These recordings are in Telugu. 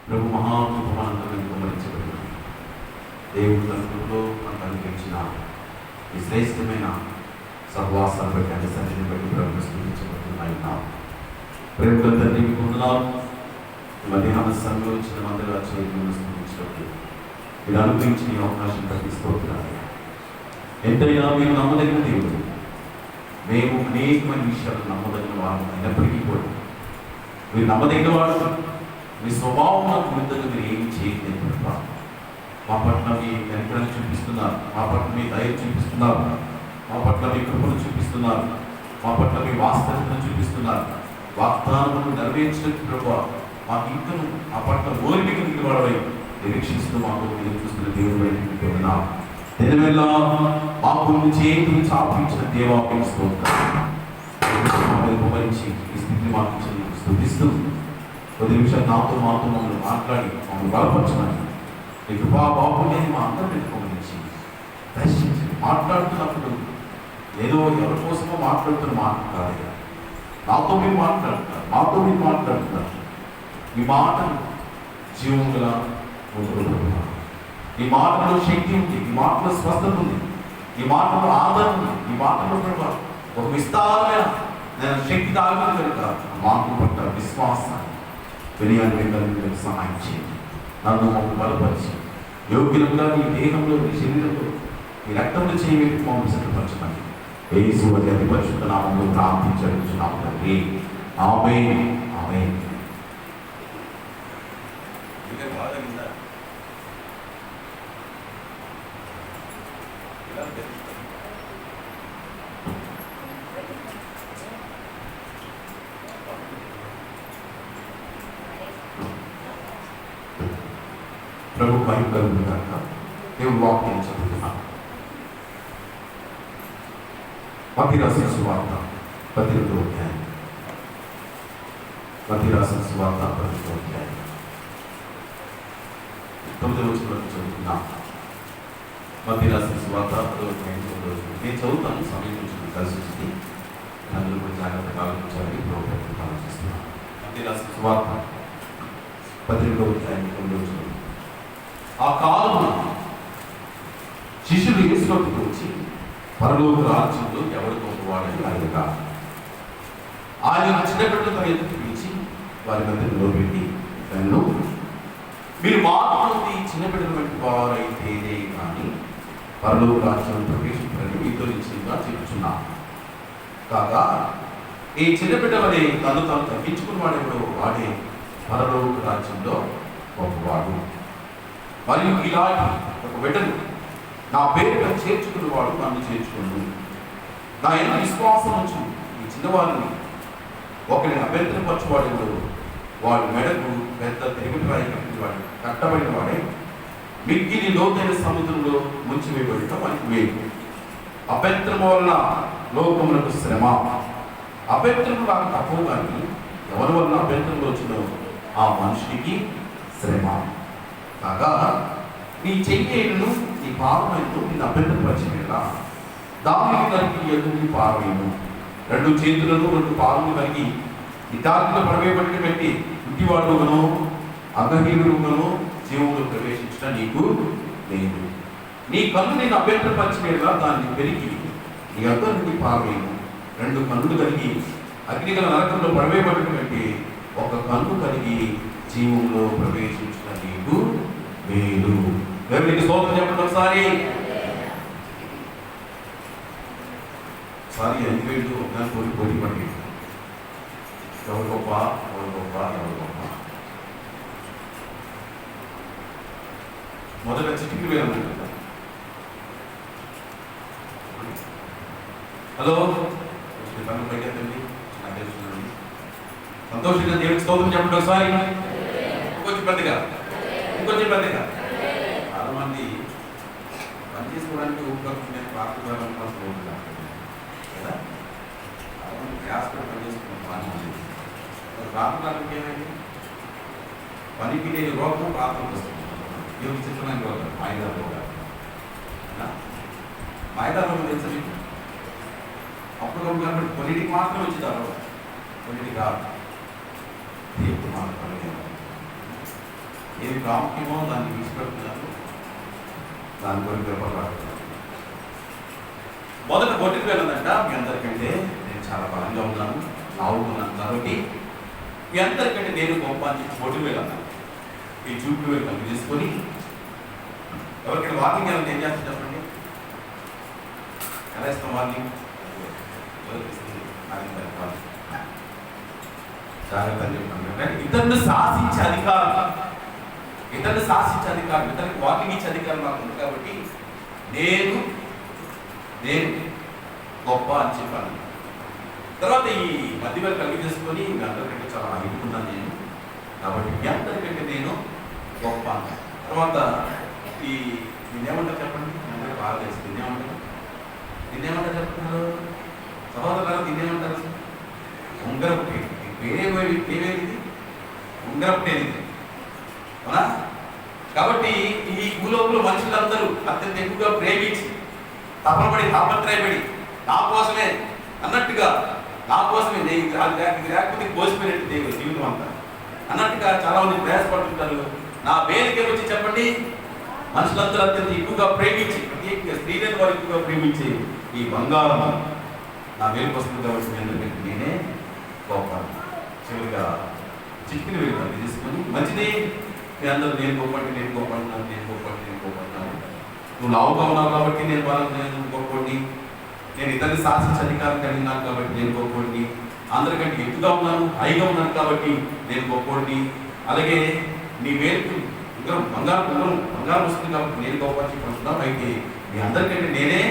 ప్రభు మహాకృపమనందరినీ కుమరించబడిన దేవుడు తన కృపలో మనకు అనుగ్రహించిన ఈ శ్రేష్టమైన సహవాసాన్ని బట్టి అనే సన్నిధిని బట్టి ప్రభుత్వం స్థుతించబడుతున్నాయి. ప్రేమల తండ్రి మీకు వందనాలు. మధ్యాహ్న సమయంలో చిన్న మందిగా చేయడం స్థుతించినప్పుడు మీరు అనుగ్రహించిన ఈ అవకాశం బట్టి స్తోత్రాలు. ఎంతైనా మీరు నమ్మదగిన దేవుడు. మేము అనేకమైన విషయాలు నమ్మదగిన వారు అయినప్పటికీ కూడా మీరు నమ్మదగిన వాడు. మీ స్వభావం విరుద్ధంగా మీరు ఏమి చేయలేదు. మా పట్ల మీ వెనకలను చూపిస్తున్నారు, మా పట్ల మీ దయ చూపిస్తున్నారు, మా పట్ల మీ కృపను చూపిస్తున్నారు, మా పట్ల మీ వాస్తవికతను చూపిస్తున్నారు. వాగ్దానములను నెరవేర్చినట్టు ప్రభావ మాకు ఇంకను ఆ పట్ల ఓరిమికి నిలబడవై నిరీక్షిస్తూ మాకు మీరు చూస్తున్న దేవుడు నిజమెల్లా మాకు చేతులు చాపించిన దేవాన్ని ఉపరించి ఈ స్థితిని మాకు స్థుతిస్తూ కొద్ది నిమిషాలు నాతో మాతో మమ్మల్ని మాట్లాడి మమ్మల్ని బలపరచమని మీ కృపా బాబుని మా అందరినీ ఉపయోగించి దర్శించి మాట్లాడుతున్నప్పుడు ఏదో ఎవరి కోసమో మాట్లాడుతున్న మాట కాదు. నాతో మీరు మాట్లాడుతున్నారు, మాతో మీరు మాట్లాడుతున్నారు. ఈ మాటలు జీవముగా ఉంటున్నారు. ఈ మాటలో శక్తి ఉంది, ఈ మాటలో స్వస్థత ఉంది, ఈ మాటలో ఆదరణ ఉంది, ఈ మాటలో ఒక విస్తారమైన నేను శక్తి తాగడం కనుక మాకు పట్ల విశ్వాసాన్ని వినయాన్ని సహాయం చేయండి. నన్ను మమ్మల్ని బలపరిచి యోగ్యులంగా మీ దేహంలో మీ శరీరంలో మీ రక్తంలో చేయవేసి మమ్మల్ని సిద్ధపరచమని యేసు అతి పరిశుద్ధ నామంలో ప్రార్థించున్నాము తండ్రి. ఆమేన్. ఆమేన్. ప్రభు మహిమకలుగును గాక. దేవుని వాక్యం చదువుతున్నాం. మత్తయి రాసిన సువార్త 12వ అధ్యాయం. మత్తయి రాసిన సువార్త 12వ అధ్యాయం 9వ వచనం చదువుతున్నాం. మత్తయి రాసిన సువార్త 10వ అధ్యాయం 9వ వచనం. నేను చదువుతాను, సమయం నుంచి కలిసి వచ్చింది. అందరూ కూడా జాగ్రత్తగా ఆలోచించాలి. ప్రభుత్వం ఆలోచిస్తున్నాను. మత్తయి రాసిన సువార్త 12వ అధ్యాయం 9వ వచనం. ఆ కాలంలో శిష్యులు యేసులోకి వచ్చి పరలోక రాజ్యంలో ఎవరు గొప్పవాడని అడగగా ఆయన చిన్నపిల్లలు తన ఎదుటి పిలిచి వారి మధ్య నిలబెట్టి తనలో మీరు మాట్లాడి చిన్నపిల్లలు వంటి వారైతేనే కానీ పరలోక రాజ్యం ప్రవేశించాలని మీతో నిశ్చయంగా చెప్పుచున్నాను. కాగా ఈ చిన్నపిల్లవనే తను తాను తగ్గించుకున్న వాడెవడో వాడే పరలోక రాజ్యంలో గొప్పవాడు. మరియు ఇలాంటి ఒక బిడ్డను నా పేరుగా చేర్చుకునేవాడు నన్ను చేర్చుకోండు. నా ఎంత విశ్వాసం నుంచి ఈ చిన్నవారిని ఒకరిని అభ్యంతరపరచువాడు వాడు మెడకు పెద్ద తెగురాయి కట్టబడిన వాడే మిక్కిలి లోతైన సముద్రంలో ముంచివేయబడిన మనకి వేరు. అభ్యంతరం వలన లోకములకు శ్రమ. అభ్యంతరం నాకు తక్కువ, కానీ ఎవరి వలన అభ్యంతరంలో వచ్చిన ఆ మనిషికి శ్రమ. కాగా నీ చెయ్యేను నీ పారమైను నేను అభ్యంతరపరిచినలా దానికి కలిగి ఎదుటి పారమైను. రెండు చేతులను రెండు పారలు కలిగి ఇటాకులో ప్రవేశపెట్టి పెట్టి ఇంటివాడుగాను అగహీనుడుగాను జీవులు ప్రవేశించిన నీకు లేదు. నీ కన్ను నేను అభ్యంతరపరిచినలా దాన్ని పెరిగి నీ అద్దరికి పారమైను. రెండు కన్నులు కలిగి అగ్నిగల నరకంలో ప్రవేశపెట్టి పెట్టి ఒక కన్ను కలిగి జీవంలో ప్రవేశించిన నీకు మేలు. దేవునికి స్తోత్రం చెప్పండి ఒకసారి. ఎందుకు వెళ్తూ ఒకదాని పోటీ పడి ఎవరు గొప్ప ఎవరు గొప్ప ఎవరు గొప్ప. మొదట చిటికి వేయాలి. హలో కన్ను పైకెత్తండి. సంతోషంగా దేవునికి స్తోత్రం చెప్పండి ఒకసారి. ఇంకొంచెం పెద్దగా, ఇంకొంచెం పెద్దగా. చాలా మంది పని చేసుకోవడానికి ఊపిరి ప్రార్థించాలని కదా. చాలా మంది గ్యాస్లో పని చేసుకున్నాం. బాగా ప్రార్థనకి ఏమైంది? పనికి లేని రోగం ప్రార్థన వస్తుంది. దేవుని చిత్రమైన రోగం మాయిదా రోగాలు. మాయిదా రోగం తెలుసా మీకు? అప్పుడు కాబట్టి కొన్నిటికి మాత్రం వచ్చింది, కొన్నిటికి కాదు. దేవుడు మాత్రమే ఏది ప్రాముఖ్యమో దాన్ని విడిచిపెడుతున్నారు, దాని గురించి చెప్పబడుతున్నారు. మొదట బొట్టుకు వెళ్ళదంట, మీ అందరికంటే నేను చాలా బలంగా ఉన్నాను, లావుకున్నాను కాబట్టి మీ అందరికంటే నేను గొప్ప అని చెప్పి బొట్టుకు వెళ్ళాను. ఈ చూపు వేలు కలిపి తీసుకొని ఎవరికైనా వాకింగ్ వెళ్ళాలి ఏం చేస్తాను చెప్పండి? ఎలా ఇస్తాం వాకింగ్? జాగ్రత్త అని చెప్పాను. ఇతరులు శాసించే అధికారం, ఇతరులకు వాకింగ్ ఇచ్చే అధికారం నాకు ఉంది కాబట్టి నేను గొప్ప అని చెప్పాను. తర్వాత ఈ మధ్యవేళ కలిగి చేసుకొని మీ అందరికంటే చాలా అడుగుతున్నాను నేను కాబట్టి మీ అందరికంటే నేను గొప్ప. తర్వాత ఈ దీన్నేమంటారు చెప్పండి? అందరూ బాగా తెలుసు. దీన్నేమంటారు చెప్తున్నారు సహోదరులు? దీన్నేమంటారు? ఉంగరపు పేరేది ఉంగరపు పేరు అవునా? కాబట్టి ఈ భూలోకంలో మనుషులందరూ అత్యంత ఎక్కువగా ప్రేమించి తాపత్రయపడి నా కోసమే అన్నట్టుగా, నా కోసమే ఇది లేకపోతే కోసిపోయినట్టు దేవుడు జీవితం అంతా అన్నట్టుగా చాలా మంది ప్రయాసపడుతుంటారు. నా వేదిక వచ్చి చెప్పండి, మనుషులందరూ అత్యంత ఎక్కువగా ప్రేమించి, ప్రత్యేకంగా స్త్రీలను వారు ఎక్కువగా ప్రేమించి ఈ బంగారం నా వేలుకు వస్తుంది కాబట్టి ఎందుకంటే నేనే గొప్ప. చివరిగా చిక్కిన వేలు తీసుకొని మంచిది మీ అందరూ నేను గొప్పంటున్నాను, నువ్వు లావుగా ఉన్నావు కాబట్టి నేను గొప్పండి, నేను ఇతరుని శాసించే అధికారం కలిగినాను కాబట్టి నేను గొప్పండి, అందరికంటే ఎత్తుగా ఉన్నాను, హైగా ఉన్నాను కాబట్టి నేను గొప్పండి, అలాగే నీ వేలుకు బంగారం వస్తుంది కాబట్టి నేను గొప్ప అని చెప్పుకుంటున్నాను. అయితే మీ అందరికంటే నేనే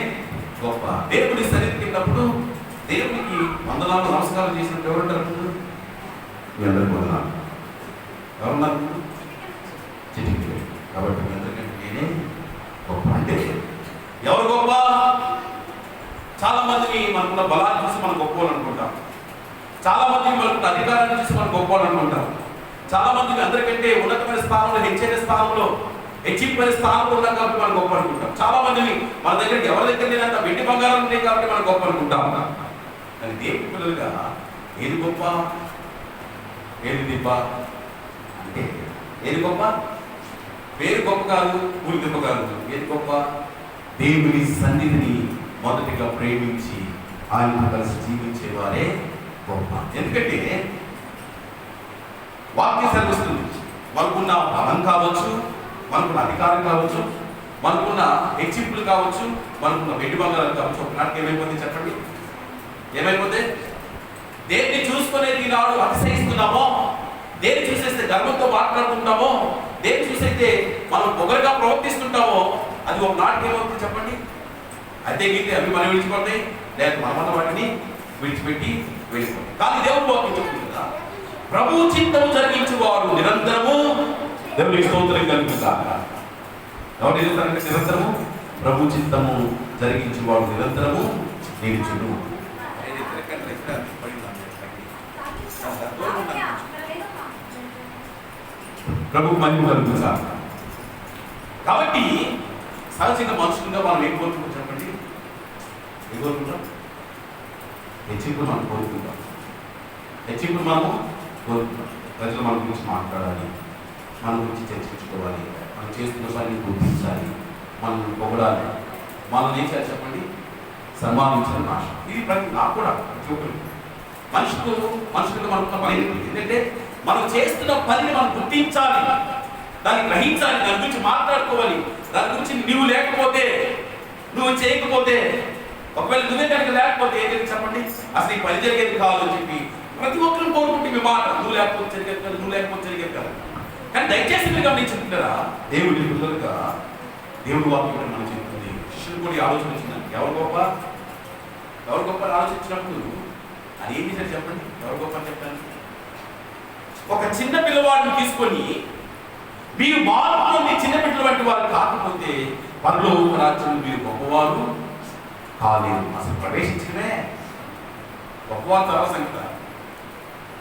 గొప్ప. దేవుడి సన్నిధికి వెళ్ళినప్పుడు దేవునికి వందనాలు నమస్కారం చేసినట్టు ఎవరుంటారు? మీ అందరికి వందనాలు. ఎవరున్నారు? చిటికి. కాబట్టి మీ అందరికంటే నేనే గొప్ప. అంటే ఎవరు గొప్ప? చాలా మందిని మనకున్న బలాన్ని చూసి మనం గొప్ప అనుకుంటాం, చాలా మందిని మనకున్న అధికారాన్ని చూసి మనం గొప్ప అనుకుంటాం, చాలా మందిని అందరికంటే ఉన్నతమైన స్థానంలో, హెచ్చైన స్థానంలో, హెచ్చింపైన స్థానంలో ఉన్నాం కాబట్టి మనం గొప్ప అనుకుంటాం. చాలా మందిని మన దగ్గరికి ఎవరి దగ్గర లేనంత వెండి బంగారం ఉన్నాయి కాబట్టి మనం గొప్ప అనుకుంటాం. కానీ దేవుని పిల్లలుగా ఏది గొప్ప, ఏది దిబ్బ అంటే ఏది గొప్ప? పేరు గొప్ప కాదు, ఊరి దిబ్బ కాదు. ఏది గొప్ప? దేవుని సన్నిధిని మొదటిగా ప్రేమించి ఆయనతో కలిసి జీవించేవారే గొప్ప. ఎందుకంటే వాక్యం సెలవిస్తుంది, మనకున్న బలం కావచ్చు, మనకున్న అధికారం కావచ్చు, మనకున్న హెచ్చింపులు కావచ్చు, మనకున్న వెండి బంగారం కావచ్చు, ఒకనాటికి ఏమైపోతుంది చెప్పండి? ఏమైపోతే దేన్ని చూసుకునేది ఈనాడు అతిశయిస్తున్నామో, దేన్ని చూసేస్తే గర్వంతో మాట్లాడుకుంటామో, దేన్ని చూసైతే మనం పొగరుగా ప్రవర్తిస్తుంటామో అది ఒక నాటికి ఏమవుతుంది చెప్పండి? అయితే గీతే అవి మనం విడిచిపోతాయి, లేకపోతే మనమన్న వాటిని విడిచిపెట్టి వెళ్ళిపోతాయి. కానీ దేవుడు వాక్యం చెప్తుంది కదా, ప్రభు చిత్తము జరిగించువారు నిరంతరము దేవుని స్తోత్రం కలుగుతారు. ఎవరు నిలుస్తారంటే నిరంతరము ప్రభు చిత్తము జరిగించువారు నిరంతరము నిలుచును. ప్రభు మహిమ కలుగుతారు. కాబట్టి సహజంగా మనుషులుగా మనం ఏం కోరుకుంటాం చెప్పండి? ఏం కోరుకుంటాం? హెచ్చింపులు మనం కోరుకుంటాం, హెచ్చింపులు మనము కోరుకుంటాం. ప్రజలు మన గురించి మాట్లాడాలి, మన గురించి చర్చించుకోవాలి, మనం చేస్తున్న పని గుర్తించాలి, మనం పొగడాలి, మనల్ని ఏం చేయాలి చెప్పండి? సన్మానించాలని ఆశ. ఇది ప్రతి నాకు కూడా చూపులు మనుషులుగా మనకున్న పని ఏంటంటే మనం చేస్తున్న పనిని మనం గుర్తించాలి, దాన్ని గ్రహించాలి, దాని గురించి మాట్లాడుకోవాలి. దాని గురించి నువ్వు లేకపోతే, నువ్వు చేయకపోతే, ఒకవేళ నువ్వే కనుక లేకపోతే ఏం జరిగింది చెప్పండి? అసలు ఈ పని జరిగేది కావాలని చెప్పి ప్రతి ఒక్కరు కోరుకుంటే మీ మాట నువ్వు లేకపోతే జరిగేది కాదు, నువ్వు లేకపోతే జరిగేది కాదు. కానీ దయచేసి మీరు గమనించుకుంటారా, దేవుడి పిల్లలుగా దేవుడు వాక్యం మనం చెప్తుంది. శిష్యులు కూడా ఆలోచన వచ్చిందండి, ఎవరు గొప్ప ఆలోచించినప్పుడు అది ఏం చేశారు చెప్పండి? ఎవరు గొప్ప అని చెప్పాను? ఒక చిన్న పిల్లవాడిని తీసుకొని మీరు మార్పులోని చిన్న బిడ్డల వంటి వారు కాకపోతే పరలోక రాజ్యంలో మీరు గొప్పవారు కాలేదు. అసలు ప్రవేశించడమే గొప్పవారు తర్వాత సంగతి,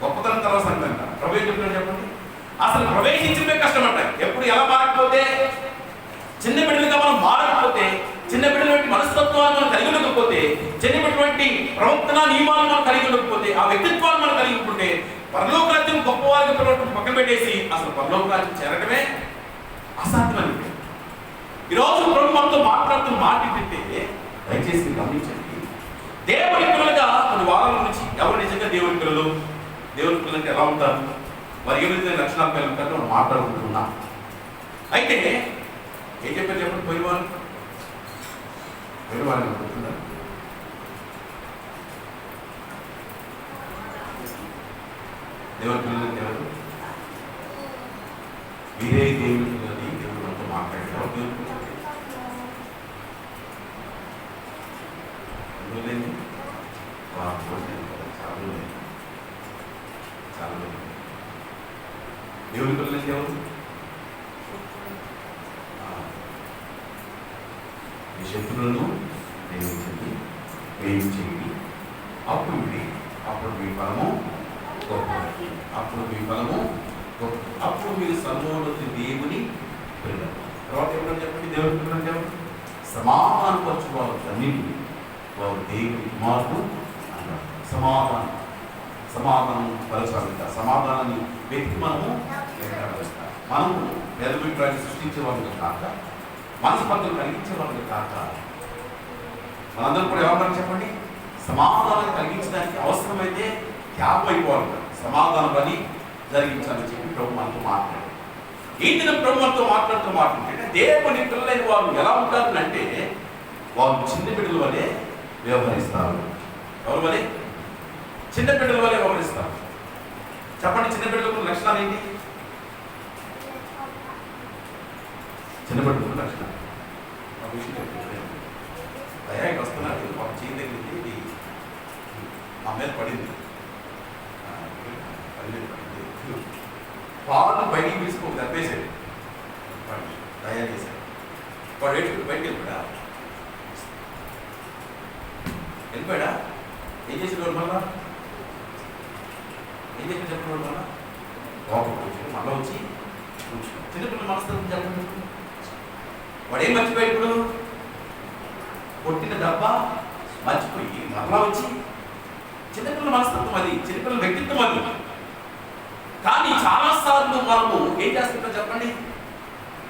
గొప్పతనం తర్వాత సంగతి అంట. ప్రవేశించడం చెప్పండి, అసలు ప్రవేశించడమే కష్టమంట. ఎప్పుడు ఎలా మారకపోతే, చిన్న బిడ్డలుగా మనం మారకపోతే, చిన్న బిడ్డల వంటి మనస్తత్వాన్ని మనం కలిగి ఉండకపోతే, చిన్న బిడ్డల వంటి ప్రవర్తన నియమాలను మనం కలిగి ఉండకపోతే, ఆ వ్యక్తిత్వాన్ని మనం కలిగి ఉంటే పరలోక రాజ్యం గొప్పవారికి పిలవటం పక్కన పెట్టేసి అసలు పరలోక రాజ్యం చేరడమే అసాధ్యమని. ఈరోజు ప్రభు మనతో మాట్లాడుతున్న మాట ఏంటంటే, దయచేసి గమనించండి. దేవుని పిల్లలుగా కొన్ని వారాల నుంచి ఎవరు నిజంగా దేవుని పిల్లలు, దేవుని పిల్లలకి ఎలా ఉంటారు, వారు ఏ విధంగా లక్షణాలు కలిగి ఉంటారో మనం మాట్లాడుకుంటున్నాం. అయితే ఏం చెప్పారు చెప్పండి? పోయేవారు గుర్తుందా? దేవుని పిల్లలకి ఎవరు? మీరే దేవుని పిల్లలని దేవుడు మనతో మాట్లాడారు. దేవుని పిల్లలు దేవుని పిల్లలకి ఎవరు? మీ శత్రువులను ప్రేమించండి, ప్రేమించండి, అప్పుడు మీ ఫలము గొప్ప, అప్పుడు మీ ఫలము గొప్ప, అప్పుడు మీరు సర్వోన్నత దేవుని పిల్లలు. తర్వాత ఎవరు చెప్పండి? దేవుని పిల్లలు ఎవరు? సమాధానపరచు వారు అన్నింటినీ వారు దేవుని కుమారుడు అన్నారు. సమాధానం పరచాలి. సమాధానాన్ని వ్యక్తి మనము వెలుగుని సృష్టించే వాళ్ళు కాక, మనస్పర్ధలు కలిగించే వాళ్ళు కాక, మనందరూ కూడా ఏమన్నా చెప్పండి? సమాధానం కలిగించడానికి అవసరమైతే త్యాగం అయిపోవాలి, సమాధానం పని జరిగించాలని చెప్పి ప్రభు మనతో మాట్లాడారు. ఈ దినం ప్రభు మనతో మాట్లాడుతూ దేవుని పిల్లలైన వాళ్ళు ఎలా ఉంటారు అంటే, వాళ్ళు చిన్న బిడ్డల వలె వ్యవహరిస్తారు. ఎవరి వలె? చిన్న బిడ్డల వలె వ్యవహరిస్తారు. చెప్పండి, చిన్న బిడ్డలకు లక్షణాలు ఏంటి? చిన్న బిడ్డలకు లక్షణాలు దయాకి వస్తున్నారు. ఒక చేయి దగ్గరికి మా మీద పడింది, పాలు బయటికి తీసుకో తప్పేసాడు, దయా చేశాడు. వాడు ఏడుచుకుని బయటికి వెళ్ళిపోయాడా? ఏం చేసేవాడు? మళ్ళా ఏం చేసి చెప్పేవాడు? మళ్ళా లోపలికి వచ్చి మళ్ళీ వచ్చి చిన్నపిల్లల మనస్తత్వం జరగదు. వాడు ఏం మర్చిపోయాడు? ఇప్పుడు కొట్టిన డబ్బా మర్చిపోయి మళ్ళా వచ్చి చిన్నపిల్లల మనస్తత్వం అది, చిన్నపిల్లల వ్యక్తిత్వం అది. కానీ చాలాసార్లు మనము ఏం చేస్తుంటాం చెప్పండి?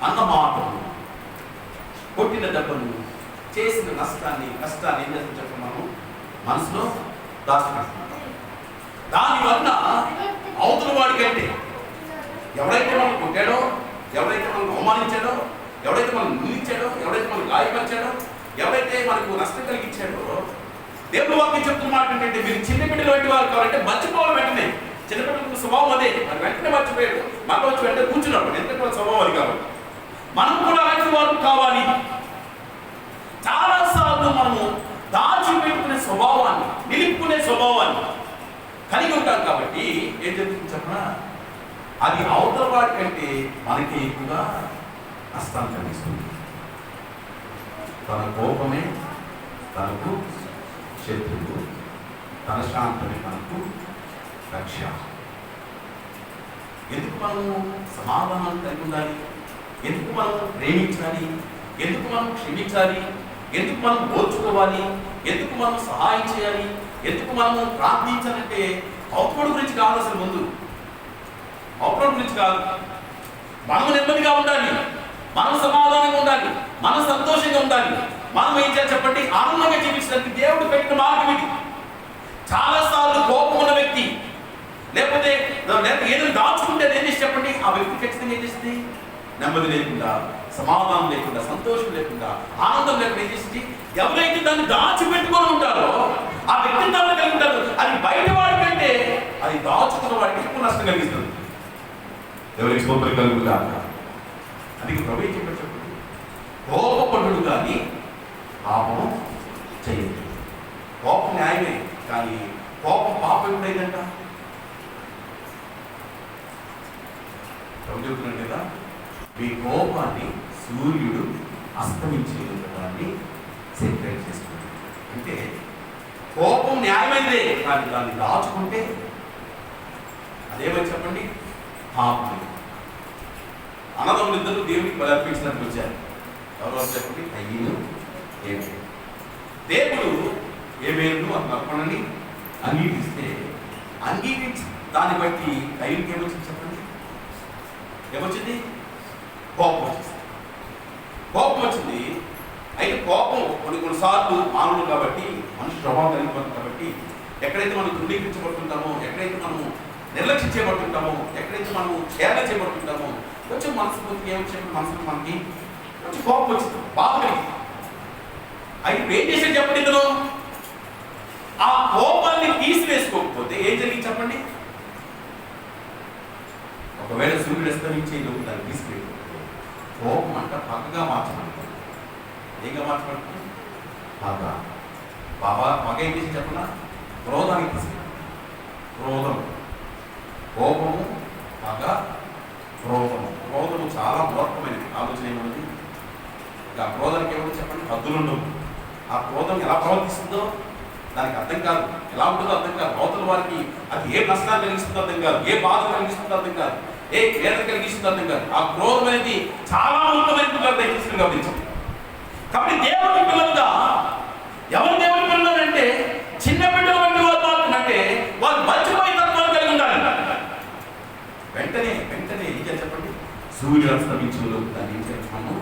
అన్న మాటలు, కొట్టిన దెబ్బను, చేసిన కష్టాన్ని ఏం చేస్తాం చెప్పండి? మనము మనసులో దాచుకుంటున్నాం. దానివల్ల అవతల వాడికంటే ఎవరైతే మనం కొట్టాడో, ఎవరైతే మనం అవమానించాడో, ఎవరైతే మనం నిందించాడో, ఎవరైతే మనం గాయపరిచాడో, ఎవరైతే మనకు నష్టం కలిగించాడో, దేవుడు వాక్యం చెప్తున్న మాట ఏంటంటే, మీరు చిన్న బిడ్డలు వంటి వారు కావాలంటే మర్చిపోవాలి. వెంటనే చిన్నపిల్లలకు స్వభావం అదే, మరి వెంటనే మర్చిపోయాడు, మళ్ళీ వచ్చి వెంటనే కూర్చున్నాడు. ఎందుకంటే వాళ్ళ స్వభావం అది కాబట్టి మనం కూడా అలాంటి వారు కావాలి. చాలాసార్లు మనము దాచిపెట్టుకునే స్వభావాన్ని, నిలుపుకునే స్వభావాన్ని కలిగి ఉంటాం. కాబట్టి ఏం జరుగుతుంది చెప్పనా? అది అవతల వాడి కంటే మనకి ఎక్కువగా నష్టాన్ని కలిగిస్తుంది. తన కోపమే తనకు శత్రువు, తన శాంతమే తనకు రక్ష. ఎందుకు మనము సమాధానం కలిగి ఉండాలి? ఎందుకు మనం ప్రేమించాలి? ఎందుకు మనం క్షమించాలి? ఎందుకు మనం ఓర్చుకోవాలి? ఎందుకు మనం సహాయం చేయాలి? ఎందుకు మనము ప్రార్థించాలంటే అవతల గురించి కాదు. అసలు ముందు అవతల గురించి కాదు. మనం నెమ్మదిగా ఉండాలి, మనం సమాధానంగా ఉండాలి, మనం సంతోషంగా ఉండాలి. మనం ఏం చేయాలి చెప్పండి? ఆనందంగా జీవించడానికి దేవుడు పెట్టిన మార్గం ఇది. చాలాసార్లు కోపం ఉన్న వ్యక్తి, లేకపోతే ఏదైనా దాచుకుంటే ఏం చేసి చెప్పండి? ఆ వ్యక్తి ఖచ్చితంగా ఏం చేస్తుంది? నెమ్మది లేకుండా, సమాధానం లేకుండా, సంతోషం లేకుండా, ఆనందం లేకుండా ఏం చేస్తుంది? ఎవరైతే దాన్ని దాచిపెట్టుకొని ఉంటారో ఆ వ్యక్తి దాన్ని కలిగి ఉంటారు. అది బయట వాడి కంటే అది దాచుకున్న వాడికి ఎక్కువ నష్టం కలిగిస్తుంది. ఎవరికి స్తోత్రం కలుగుతా. అది ప్రభు ఏం చెప్పాడు చెప్పండి? కోపపడు కానీ పాపం చేయదు. కోపం న్యాయమే, కానీ కోపం పాపం ఎప్పుడైందంట? ప్రభు చెబుతున్నాడు కదా, మీ కోపాన్ని సూర్యుడు అస్తమించేదాన్ని సెపరేట్ చేసుకుంటాడు. అంటే కోపం న్యాయమైందే, కానీ దాన్ని దాచుకుంటే అదేమని చెప్పండి? పాపం. అన్నదమ్ములు ఇద్దరు దేవుడికి బలర్పించినట్టు వచ్చారు. ఎవరో చెప్పండి? కయ్యను ఏమే. దేవుడు ఏమేను అతను అర్పణని అంగీకరిస్తే దాన్ని బట్టి కయ్యూకి ఏమొచ్చింది చెప్పండి? ఏమొచ్చింది? కోపం వచ్చింది. కోపం వచ్చింది. అయితే కోపం కొన్నిసార్లు మానవులు కాబట్టి, మనిషి స్వభావం కలిగిపోతుంది కాబట్టి, ఎక్కడైతే మనం తృణీకరించబడుతుంటామో, ఎక్కడైతే మనము నిర్లక్ష్యం చేయబడుతుంటామో, ఎక్కడైతే మనము ఛేదన చేయబడుతుంటామో, కొంచెం మనసుకి ఏమొచ్చినప్పుడు మనసుకు మనకి కొంచెం కోపం వచ్చింది, బాధ కలిగింది. అయితే ఏం చేసేది చెప్పండి? ఇందులో ఆ కోపాన్ని తీసివేసుకోకపోతే ఏం జరిగింది చెప్పండి? ఒకవేళ సూర్యుడు అస్తమించే లోపు దాన్ని తీసుకెళ్ళిపోతే కోపం అంట పగగా మార్చబడుతుంది. ఏంగా మార్చబడుతుంది? పగ. పగ ఏం చేసి చెప్పనా? క్రోధానికి తీసుకెళ్ళి. క్రోధం, కోపము, పగ, క్రోధము. క్రోధము చాలా మూర్ఖమైనది. ఆలోచన ఏమన్నది? ఆ క్రోధానికి ఏమన్నా చెప్పండి? హద్దులుండవు. ఆ క్రోధం ఎలా ప్రవర్తిస్తుందో దానికి అర్థం కాదు, ఎలా ఉంటుందో అర్థం కాదు. అవతల వారికి అది ఏ నష్టాన్ని కలిగిస్తుందో అర్థం కాదు, ఏ బాధ కలిగిస్తుందో అర్థం కాదు, ఏ వేదన కలిగిస్తుందో అర్థం కాదు. ఆ క్రోధం అనేది చాలా మూర్ఖమైన దయచేసి గమనించండి. కాబట్టి దేవుడి పిల్లలుగా ఎవరు దేవుడి పిల్లలు అంటే చిన్న బిడ్డల వంటి వాళ్ళు మాత్రమంటే వాళ్ళు మర్చిపోయే తత్వాలు కలిగి ఉండాలి. వెంటనే ఏం చేయాలి చెప్పండి? సూర్యుడు అస్తమించులో దాన్ని ఏం చేయాలి? మనం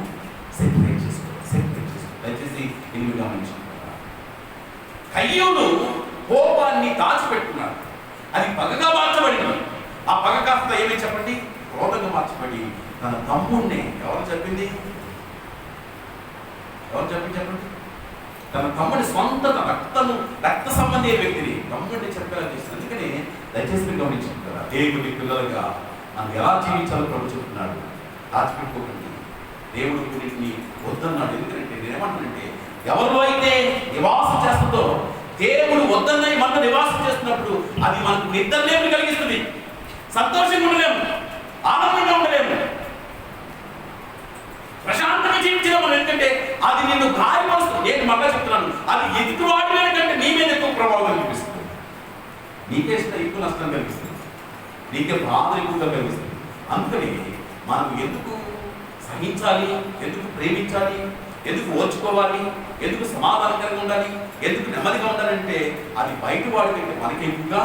సెపరేట్ చేసుకోవాలి. దయచేసి ఎన్ని గమనించాలి. కయ్యూను కోపాన్ని దాచిపెట్టుకున్నాడు. అది పగగా మార్చబడింది. ఆ పగ కాస్త ఏమీ చెప్పండి? క్రోధంగా మార్చబడి తన తమ్ముడిని ఎవరు చెప్పింది చెప్పండి? తన తమ్ముడి స్వంత రక్త సంబంధీ వ్యక్తిని తమ్ముడిని చెప్పేలా చేస్తుంది. అందుకని దయచేసి గమనించారు కదా, దేవుడి పిల్లలుగా మనం ఎలా జీవించాలో ప్రభు చెప్తున్నాడు. దాచిపెట్టుకోకండి. దేవుడు వీటిని వద్దన్నాడు. ఎందుకంటే నేనేమంటానంటే, ఎవరిలో అయితే నివాసం చేస్తుందో, దేవుడు వద్దన్నవి మన నివాసం చేస్తున్నప్పుడు అది మనకు నిద్రలేమి కలిగిస్తుంది. సంతోషంగా ఉండలేము, ఆనందంగా ఉండలేము, ప్రశాంతంగా జీవించలేము. ఎందుకంటే అది నిన్ను గాయపరుస్తుంది. నేను మళ్ళా చెప్తున్నాను, అది ఎదుటి వాడి మీద కంటే నీ మీద ఎక్కువ ప్రభావం కనిపిస్తుంది. నీకే ఎక్కువ నష్టం కలిగిస్తుంది, నీకే బాధ ఎక్కువగా కలిగిస్తుంది. అందుకని మనం ఎందుకు సహించాలి, ఎందుకు ప్రేమించాలి, ఎందుకు ఓర్చుకోవాలి, ఎందుకు సమాధానకరంగా ఉండాలి, ఎందుకు నెమ్మదిగా ఉండాలంటే అది బయట వాడి కంటే మనకి ఎక్కువగా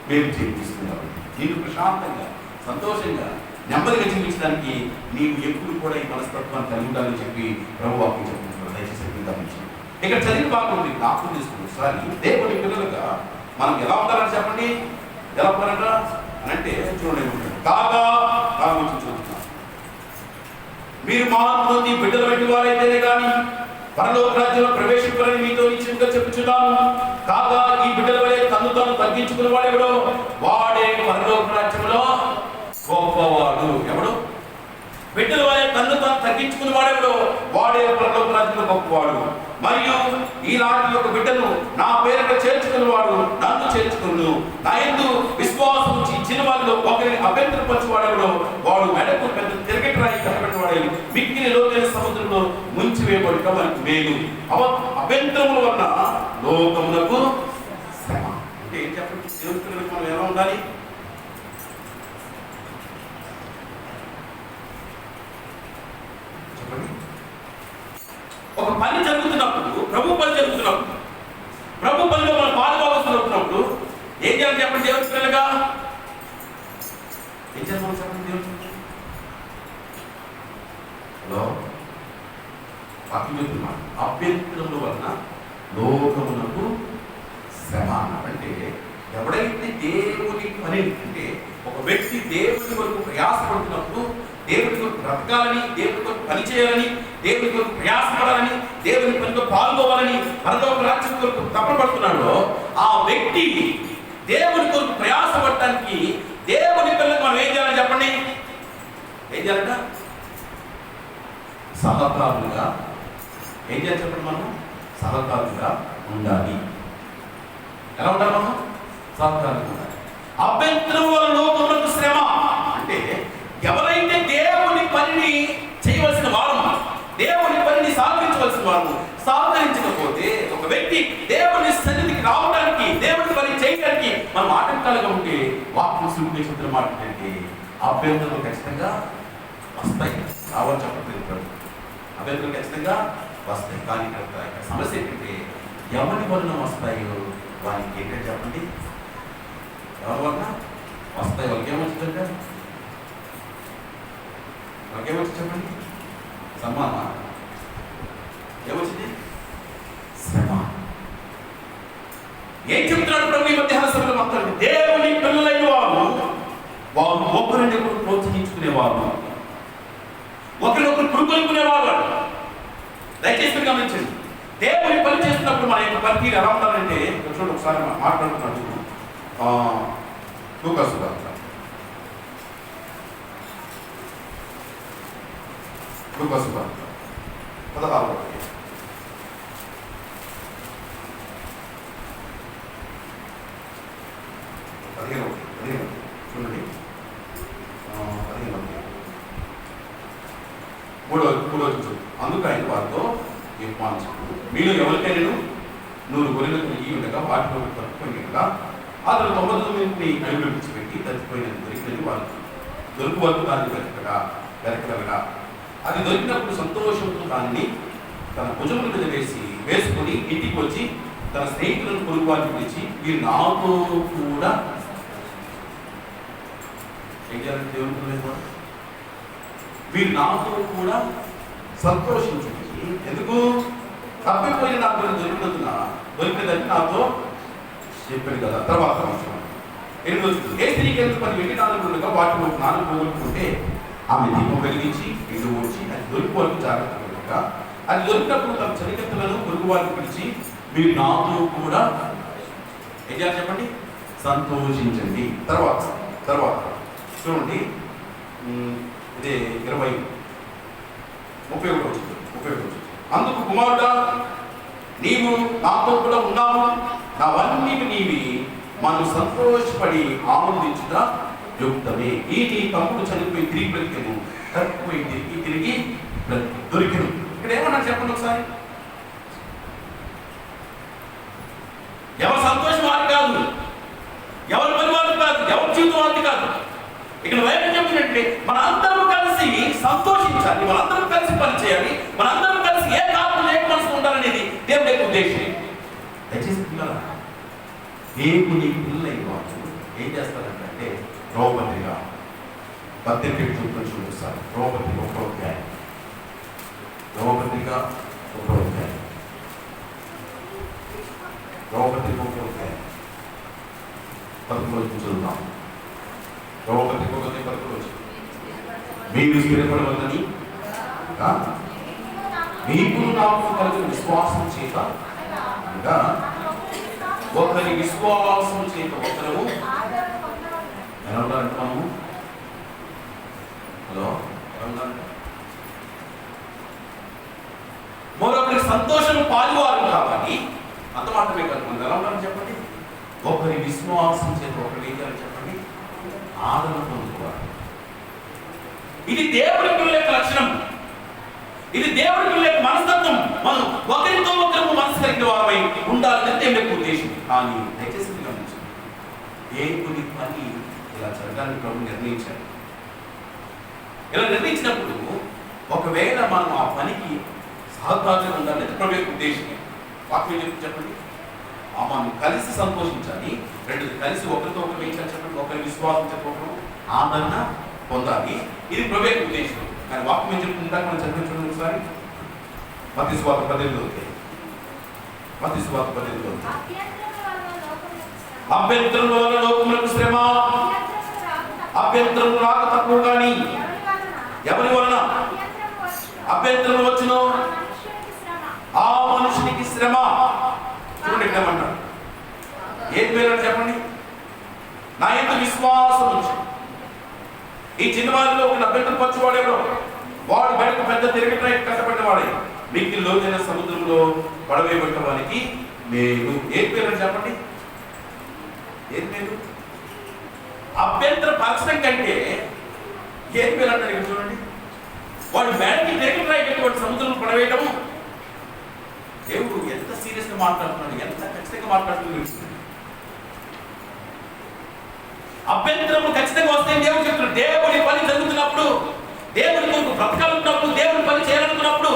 మేము జీవిస్తున్నాం. నీకు ప్రశాంతంగా, సంతోషంగా, నెమ్మదిగా జీవించడానికి నీవు ఎప్పుడు కూడా ఈ మనస్తత్వాన్ని కలిగి ఉండాలని చెప్పి ప్రభు వాక్యం చెప్తున్నారు. దయచేసి గమనించండి. ఇక్కడ చదివిన భాగం మీకు జ్ఞాపకం తీసుకున్నాం. సారీ, దేవుడి పిల్లలుగా మనం ఎలా ఉండాలని చెప్పండి? ఎలా ఉంటారంట అని అంటే చూడండి. కాగా చూస్తున్నాం, మీరు మహాత్ముని బిడ్డలు వంటి వారైతేనే కానీ పరలోక రాజ్యంలో ప్రవేశించాలని మీతో నిశ్చయంగా చెప్పుచున్నాను. కాగా ఈ బిడ్డల వలె తను తగ్గించుకున్న వాడెవడో వాడే పరలోక రాజ్యంలో గొప్పవాడు. ఎవడు? బిడ్డల వలె తను తగ్గించుకున్న వాడెవడో వాడే పరలోక రాజ్యంలో గొప్పవాడు. మరియు ఈనాటి యొక్క బిడ్డను నా పేరుట చేర్చుకున్నవాడు నన్ను చేర్చుకును. నా యందు విశ్వాసం ఉంచి ఇచ్చిన వారిలో ఒకరిని అభ్యంతరపరచువాడెవడో వాడు మెడకు పెద్ద తిరగటి రాయి కట్టబడినవాడే మిక్కిలి లోతైన సముద్రంలో ముంచివేయబడుట మనకు మేలు. అభ్యంతరముల వలన లోకమునకు శ్రమ. అంటే ఏం చెప్పండి? దేవుని పిల్లలకు మనం ఎలా ఉండాలి? చెప్పండి. ఒక పని జరుగుతున్నప్పుడు, ప్రభు పని జరుగుతున్నప్పుడు, ప్రభు పనిలో మనం పాలుభాగస్తున్నప్పుడు ఏం చేయాలి చెప్పండి? దేవుని పిల్లలుగా ఏం చేయాలి చెప్పండి? దేవుని హలో వాక్యం అభ్యంతరముల వలన లోకమునకు శ్రమ అన్నాడంటే, ఎవడైతే దేవుని పని అంటే ఒక వ్యక్తి దేవుని వరకు ప్రయాసపడుతున్నప్పుడు, దేవుని కొరకు బ్రతకాలని, దేవుని కొరకు పని చేయాలని, దేవుని కొరకు ప్రయాసపడాలని, దేవుని పనిలో పాల్గొవాలని, పరలోక రాజ్యం కొరకు తప్పపడుతున్నాడో ఆ వ్యక్తి దేవుని కొరకు ప్రయాసపడటానికి దేవుని పిల్లలకు మనం ఏం చేయాలని చెప్పండి? ఏం చేయాలంట? సహకారులుగా ఏం చేయాలి చెప్పండి? మనం సహకారులుగా ఉండాలి. ఎలా ఉండాలి? మనం సహకారులుగా ఉండాలి. అభ్యంతరం వల్ల లోకమునకు శ్రమ అంటే ఎవరైతే దేవుని పనిని చేయవలసిన వారు, దేవుని పనిని సహకరించవలసిన వారు సహకరించకపోతే, ఒక వ్యక్తి దేవుని సన్నిధికి రావడానికి, దేవుని పని చేయడానికి మనం ఆటంకాలుగా ఉంటే, వాక్యం సూటిగా చెప్తున్న మాట ఏంటంటే అభ్యంతరాలు ఖచ్చితంగా వస్తాయి. రావాలి చెప్పట్లేదు, అభ్యంతరాలు ఖచ్చితంగా వస్తాయి. కానీ ఇక్కడ సమస్య ఏంటంటే ఎవరి వలన వస్తాయో వారికి ఏంటంటే చెప్పండి? ఎవరి వలన వస్తాయి. వాళ్ళకేమొచ్చిందంటే వాళ్ళకేమొచ్చి చెప్పండి, సమ్మాన ఏమొచ్చింది? శ్రమ. ఏం చెప్తున్నాడు ప్రభు ఈ మధ్యాహ్న సమయంలో మాట్లాడి? దేవుని పిల్లలైన వారు ఒకరినొకరు ప్రోత్సహించుకునేవారు, ఒకరినొకరు పురుకొల్పుకునేవారు. దయచేసి గమనించండి, దేవుని పని చేస్తున్నప్పుడు మన యొక్క పనితీరు ఎలా ఉండాలంటే, చూడండి ఒకసారి మాట్లాడుతున్నాడు లూకాసు వార్త 16వ చూడండి. 3వ అందుకు ఆయన వారితో మీలో ఎవరికైనా 100 గొర్రెలు కలిగి ఉండగా వాటిలో తప్పిపోయినగా అతను 99 గొర్రెలు విడిచిపెట్టి తప్పిపోయిన దొరికినది వారికి దొరుకు వరకు దాన్ని వెతకగలగా అది దొరికినప్పుడు సంతోషంతో దానిని తన భుజముల మీద వేసుకుని ఇంటికి వచ్చి తన స్నేహితులను పొరుగు వారిని పిలిచి వీరు నాతో కూడా వీరు నాతో కూడా సంతోషించండి. ఎందుకు? తప్పిపోయిన నాకు దొరికినదని నాతో చెప్పాడు కదా. తర్వాత ఏ స్త్రీకి ఎంత 10 వెండి నాలుగుగా వాటిలో 4 పోగొట్టుకుంటే ఆమె దీపం వెలిగించి ఇల్లు ఊడ్చి అది దొరికిపోవడానికి జాగ్రత్తగా అది దొరికినప్పుడు తన చలికత్తలను పొరుగు వారిని పిలిచి మీరు నాతో కూడా ఏం చేయాలి చెప్పండి? సంతోషించండి. తర్వాత చూడండి, ఇదే 31 వచ్చింది. అందుకు కుమారుడా, నీవు నాతో కూడా ఉన్నావు, నావన్నీ నీవి, మనం సంతోషపడి ఆనందించుట యుక్తమే. ఈ నీ తమ్ముడు చనిపోయి తిరిగి బ్రతికెను, తప్పిపోయి తిరిగి దొరికెను. ఇక్కడ ఏమన్నా చెప్పండి ఒకసారి. ఎవరి సంతోషం వారి కాదు, ఎవరి పని వారికి కాదు, ఎవరి జీవితం వారికి కాదు. ఇక్కడ వైపు చెప్పినట్టే మనందరం కలిసి సంతోషించాలి, మనందరం కలిసి పనిచేయాలి, మనందరం కలిసి ఏ కారణం ఏ మనసు ఉండాలనేది దేవుడి యొక్క ఉద్దేశం. దయచేసి పిల్లల దేవుని పిల్లలైన వాళ్ళు ఏం చేస్తారంటే రోమపత్రిక 18 చూపిస్తారు. రోమపత్రిక 1వ అధ్యాయం 1వ అధ్యాయం 11 చదువుతాం. రోమపత్రిక 1:11 మీరు స్థిరపడవద్దని మీకు నాకు కలిగిన విశ్వాసం చేత, అనగా ఒకరి విశ్వాసం చేత ఒకరు ఎలా ఉండాలంటే మనము మరొకరి సంతోషం పాలువారు కాబట్టి అంత మాత్రమే కాదు. మనం ఎలా ఉండాలని చెప్పండి? ఒకరి విశ్వాసం చేత ఒకరి ఏం చేయాలని చెప్పండి? ఆదరణ పొందుకోవాలి. ఇది దేవుడి పిల్లల యొక్క లక్షణం, ఇది దేవుడి పిల్లల యొక్క మనస్తత్వం. మనం ఒకరితో ఒకరు మనసు కలిగిన వారమై ఉండాలని దేవుడి యొక్క ఉద్దేశం. కానీ దయచేసి గమనించండి, దేవుడి పని ఇలా జరగాలని ప్రభు నిర్ణయించారు. ఇలా నిర్ణయించినప్పుడు ఒకవేళ మనం ఆ పనికి సహకారంగా ఉండాలి ప్రభు యొక్క ఉద్దేశం. వాక్యం చెప్పండి, మనం కలిసి సంతోషించాలి, రెండు కలిసి ఒకరితో ఒకరు ఏం చెప్పండి, ఒకరి విశ్వాసం చెప్పకూడదు, ఆదరణ పొందాలి. ఇది ప్రభు యొక్క ఉద్దేశం. కానీ వాక్యం ఏం చెప్తుందా మనం చదివించడం ఒకసారి. మత్తయి సువార్త 18 అభ్యంతరం వలన లోకములకు శ్రమ, అభ్యంతరం రాక తక్కువ కానీ ఎవరి వలన అభ్యంతరం వచ్చునో ఆ మనుషునికి శ్రమ. చూడండి ఇక్కడ ఏమంటారు, ఏం పేరు చెప్పండి? నా యొక్క విశ్వాసం నుంచి ఈ చిన్నవారిలో ఒక అభ్యంతరం పచ్చువాడేవాడు, వాడు బయటకు పెద్ద తిరగట్రా కష్టపడిన వాడే మిక్కిలి లోతైన సముద్రంలో పడవేయబడ్డ వారికి మేలు. ఏం పేరు చెప్పండి? ఏం పేరు? అభ్యంతర పరచడం కంటే ఏం పేరు అంటారు ఇక్కడ చూడండి. వాడు బయటకి తిరగట్రా సముద్రంలో పడవేయటము. దేవుడు ఎంత సీరియస్ గా మాట్లాడుతున్నాడు, ఎంత ఖచ్చితంగా మాట్లాడుతున్నాడు. అభ్యంతరము ఖచ్చితంగా వస్తే దేవుడు చెప్తున్నాడు, దేవుడి పని జరుగుతున్నప్పుడు, దేవుడి కొరకు బ్రతకాలనుకున్నప్పుడు, దేవుడి పని చేయాలనుకున్నప్పుడు,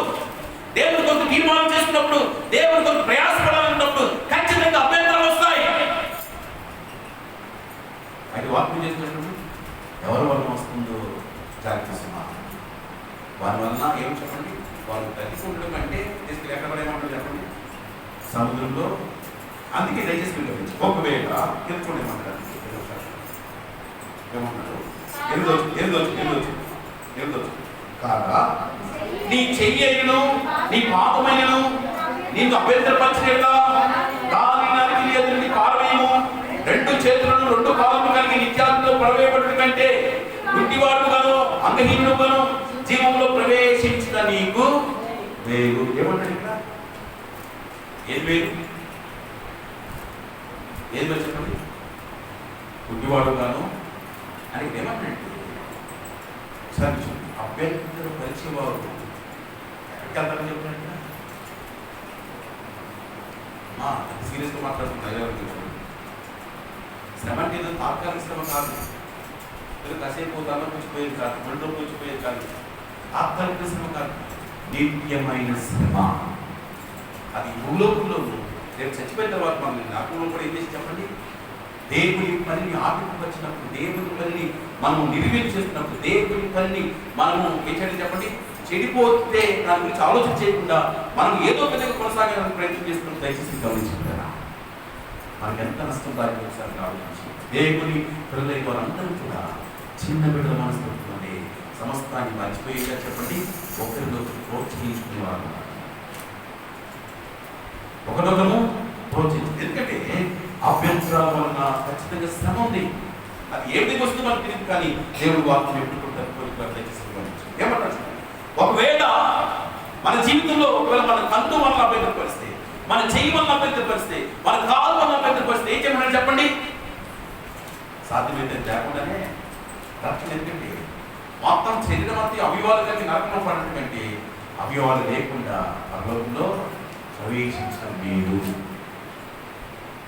దేవుడి కొరకు తీర్మానం చేస్తున్నప్పుడు, దేవుడి కొరకు ప్రయాసపడాలనుకున్నప్పుడు ఖచ్చితంగా అభ్యంతరాలు వస్తాయి. వాక్యం చేస్తున్నప్పుడు ఎవరి వలన వస్తుందో జాగ్రత్త సుమా. వారి వలన ఏం చెప్పండి, వాళ్ళు కలిసి ఉండడం అంటే తీసుకెళ్ళి ఎక్కడ పడేయమంటారు చెప్పండి, సముద్రంలో. అందుకే దయచేసి పిల్లలు ఒకవేళ తెలుసుకోండి ఏమంటారు, ఏమంటారు ఎరుదోచు కాగా నీ చెయ్యను నీ పాపమైనను నీకు అభ్యంతరపరిచినట్లా దాని నరికి నీ ఎదురుని పారవేయము. రెండు చేతులను రెండు కాళ్ళను కలిగి నిత్యాత్మలో ప్రవేశపడటం కంటే గుడ్డివాడుగాను అంగహీనుడుగాను జీవంలో ప్రవేశించిన నీకు వేరు. ఏమంటాడు ఇక్కడ? ఏది వేరు? ఏది వేరు చెప్పండి? గుడ్డివాడుగాను అని ఏమంటాడు? సరే, అభ్యంతర పరిచేవారు ఎక్కడికి వెళ్తారని చెప్పినట్టు సీరియస్గా మాట్లాడుతున్నారు. శ్రమ అంటే ఏదో తాత్కాలిక శ్రమ కాదు, కాసేపు దానిలో కూర్చిపోయేది కాదు, మంటలో కూర్చిపోయేది కాదు, తాత్కాలిక శ్రమ కాదు, నిత్యమైన శ్రమ. అది భూలోకంలో రేపు చచ్చిపోయిన తర్వాత మనం నాకులో కూడా ఏం చేసి చెప్పండి, దేవుని పనిని ఆటంకపరిచినప్పుడు, దేవుని పనిని మనము నిర్వహించేస్తున్నప్పుడు, దేవుని పనిని మనము ఏం చేయాలి చెప్పండి, చెడిపోతే దాని గురించి ఆలోచన చేయకుండా మనం ఏదో విధంగా కొనసాగాలని ప్రయత్నం చేస్తున్నప్పుడు దయచేసి గమనించుకుంటారా? మనకి ఎంత నష్టం దాని ఒకసారి ఆలోచించి, దేవుని పిల్లలైన వారందరూ కూడా చిన్న బిడ్డల మనసుకుంటున్నది సమస్తాన్ని మర్చిపోయేగా చెప్పండి, ఒకరిలో ప్రోత్సహించుకునేవారు, ఒకరొకరు ప్రోత్సహించు. ఎందుకంటే అభ్యంతరాల వలన ఖచ్చితంగా శ్రమ ఉంది. అది ఏమిటి వస్తుంది మనకు తెలియదు, కానీ దేవుడు వాక్యం ఎప్పుడు ఏమంటారు? ఒకవేళ మన జీవితంలో ఒకవేళ మన కంటు వల్ల అభ్యంతరపరిస్తే, మన చెయ్యి వల్ల అభ్యంతరపరిస్తే, మన కాలు వల్ల అభ్యంతరపరిస్తే ఏం చేయమని చెప్పండి? సాధ్యమైతే లేకుండానే రక్షణ. ఎందుకంటే మొత్తం శరీరం అంతా అవయవాలు కలిగి నరకంలో పడటం కంటే అవయవాలు లేకుండా పరలోకంలో ప్రవేశించడం లేదు.